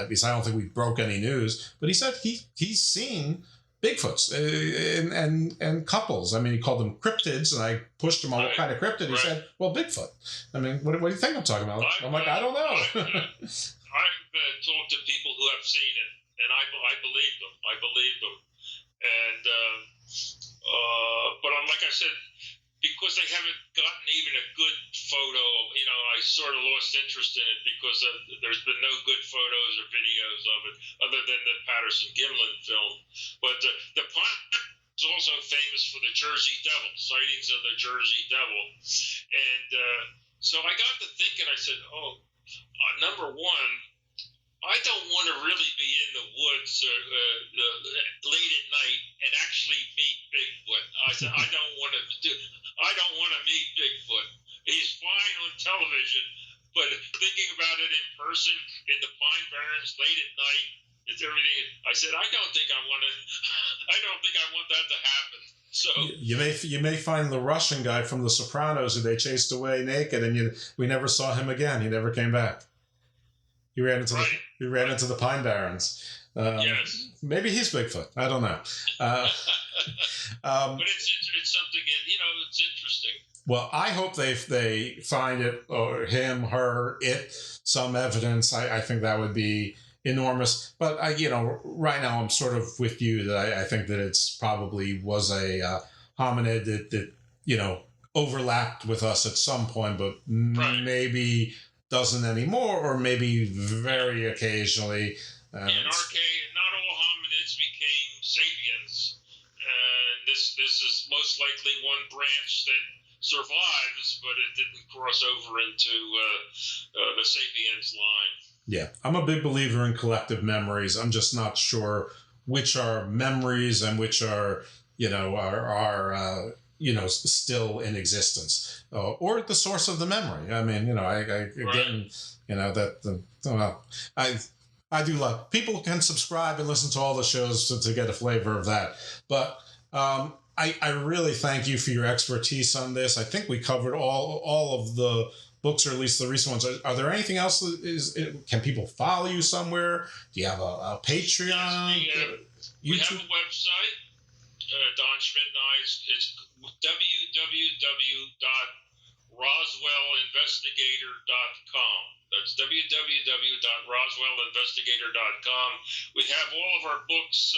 because I don't think we broke any news. But he said he's seen Bigfoots and couples. I mean, he called them cryptids, and I pushed him on what kind of cryptid. He said, "Well, Bigfoot." I mean, what do you think I'm talking about? I'm like, I don't know.
I've talked to people who have seen it, and I believe them. And but like I said, because they haven't gotten even a good photo, I sort of lost interest in it because there's been no good photos or videos of it other than the Patterson-Gimlin film. But the Pine is also famous for the Jersey Devil, sightings of the Jersey Devil. And so I got to thinking, I said, number one, I don't want to really be in the woods late at night and actually meet Bigfoot. I said I don't want to meet Bigfoot. He's fine on television, but thinking about it in person in the Pine Barrens late at night, it's everything. I said I don't think I want that to happen. So
you may find the Russian guy from The Sopranos who they chased away naked, and we never saw him again. He never came back. He ran into the Pine Barrens.
Yes.
Maybe he's Bigfoot. I don't know.
But it's something, it's interesting.
Well, I hope they find it, or him, her, it, some evidence. I think that would be enormous. But right now I'm sort of with you that I think that it's probably was a hominid that overlapped with us at some point, but maybe doesn't anymore, or maybe very occasionally.
In our case, not all hominids became sapiens. This is most likely one branch that survives, but it didn't cross over into the sapiens line.
Yeah, I'm a big believer in collective memories. I'm just not sure which are memories and which are still in existence, or the source of the memory. I mean, I do love people can subscribe and listen to all the shows to get a flavor of that. But I really thank you for your expertise on this. I think we covered all of the books, or at least the recent ones. Are there anything else? Can people follow you somewhere? Do you have a Patreon?
We have a website. Don Schmidt and I, it's www.roswellinvestigator.com. That's www.roswellinvestigator.com. We have all of our books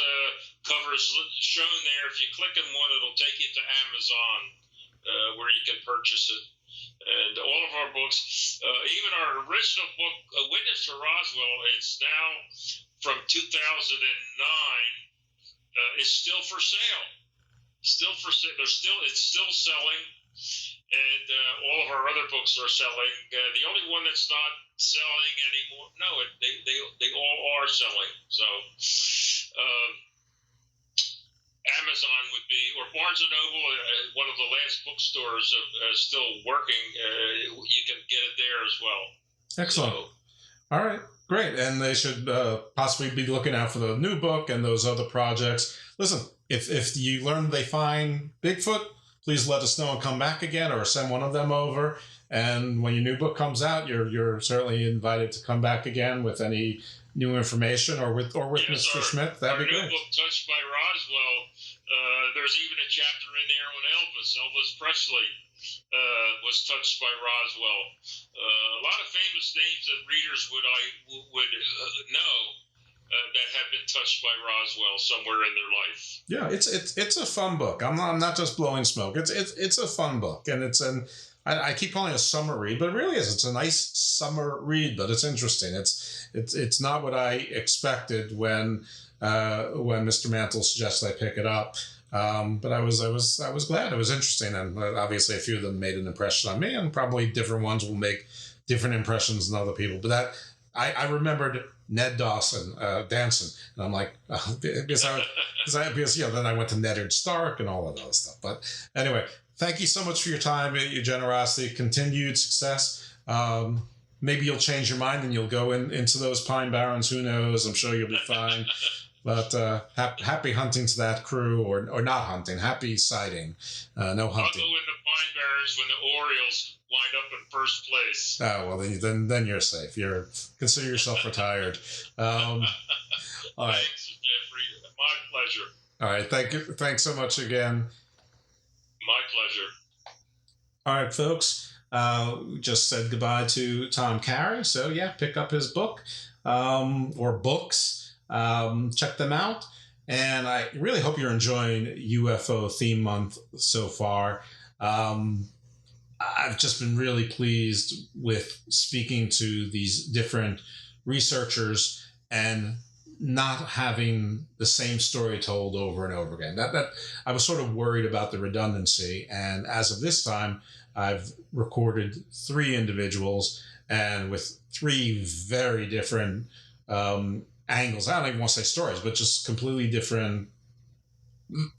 covers shown there. If you click on one, it'll take you to Amazon, where you can purchase it. And all of our books, even our original book, A Witness to Roswell, it's now from 2009. Is still for sale. It's still selling, and all of our other books are selling. The only one that's not selling anymore. No, they all are selling. So Amazon would be, or Barnes & Noble, one of the last bookstores still working. You can get it there as well.
Excellent. All right, great. And they should possibly be looking out for the new book and those other projects. Listen, if you learn they find Bigfoot, please let us know and come back again, or send one of them over. And when your new book comes out, you're certainly invited to come back again with any new information, or with Mr. Schmidt. That'd be great.
Our new book, Touched by Roswell, there's even a chapter in there on Elvis Presley was touched by Roswell. A lot of famous names that readers would know that have been touched by Roswell somewhere in their life.
Yeah, it's a fun book. I'm not just blowing smoke. It's a fun book, and I keep calling it a summer read, but it really is. It's a nice summer read, but it's interesting. It's not what I expected when Mr. Mantle suggested I pick it up. But I was glad. It was interesting, and obviously a few of them made an impression on me, and probably different ones will make different impressions on other people. But that I remembered Ned Dawson dancing, and I'm like, because then I went to Neddard Stark and all of that stuff. But anyway, thank you so much for your time, your generosity, continued success. Maybe you'll change your mind and you'll go into those Pine Barrens. Who knows? I'm sure you'll be fine. But happy hunting to that crew, or not hunting. Happy sighting. No hunting.
I'll go in the Pine Barrens when the Orioles wind up in first place.
Oh, well, then you're safe. Consider yourself retired. All right.
Thanks, Jeffrey. My pleasure.
All right. Thank you. Thanks so much again.
My pleasure.
All right, folks. We just said goodbye to Tom Carey. So, yeah, pick up his book or books. Check them out. And I really hope you're enjoying UFO Theme Month so far. I've just been really pleased with speaking to these different researchers and not having the same story told over and over again. That I was sort of worried about the redundancy. And as of this time, I've recorded 3 individuals, and with 3 very different angles. I don't even want to say stories, but just completely different.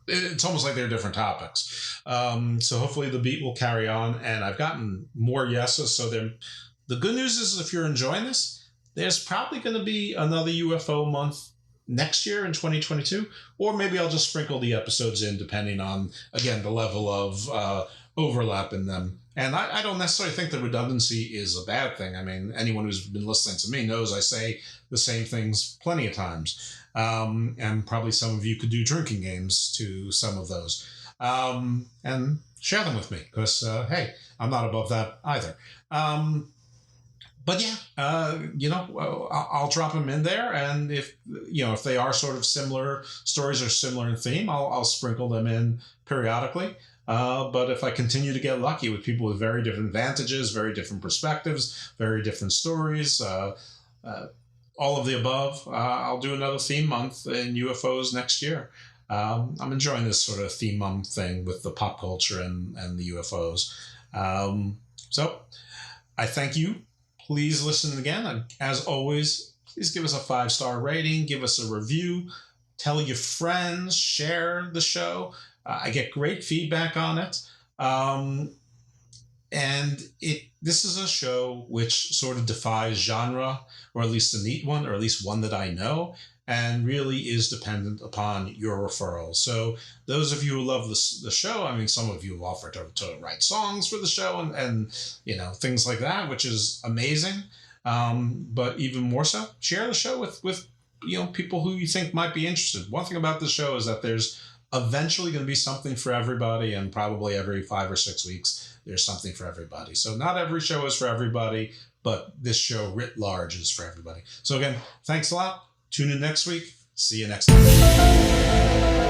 It's almost like they're different topics. So hopefully the beat will carry on, and I've gotten more yeses. So the good news is, if you're enjoying this, there's probably going to be another UFO month next year in 2022, or maybe I'll just sprinkle the episodes in depending on, again, the level of overlap in them. And I don't necessarily think the redundancy is a bad thing. I mean, anyone who's been listening to me knows I say the same things plenty of times. And probably some of you could do drinking games to some of those. And share them with me, because, hey, I'm not above that either. But yeah, I'll drop them in there. And if they are sort of similar stories or similar in theme, I'll sprinkle them in periodically. But if I continue to get lucky with people with very different vantages, very different perspectives, very different stories, all of the above, I'll do another theme month in UFOs next year. I'm enjoying this sort of theme month thing with the pop culture and the UFOs. So I thank you. Please listen again. And as always, please give us a 5-star rating, give us a review, tell your friends, share the show. I get great feedback on it. And this is a show which sort of defies genre, or at least a neat one, or at least one that I know, and really is dependent upon your referrals. So those of you who love the show, I mean, some of you have offered to write songs for the show and things like that, which is amazing. But even more so, share the show with people who you think might be interested. One thing about the show is that there's eventually going to be something for everybody, and probably every 5 or 6 weeks there's something for everybody. So not every show is for everybody, but this show writ large is for everybody. So again, thanks a lot. Tune in next week. See you next time.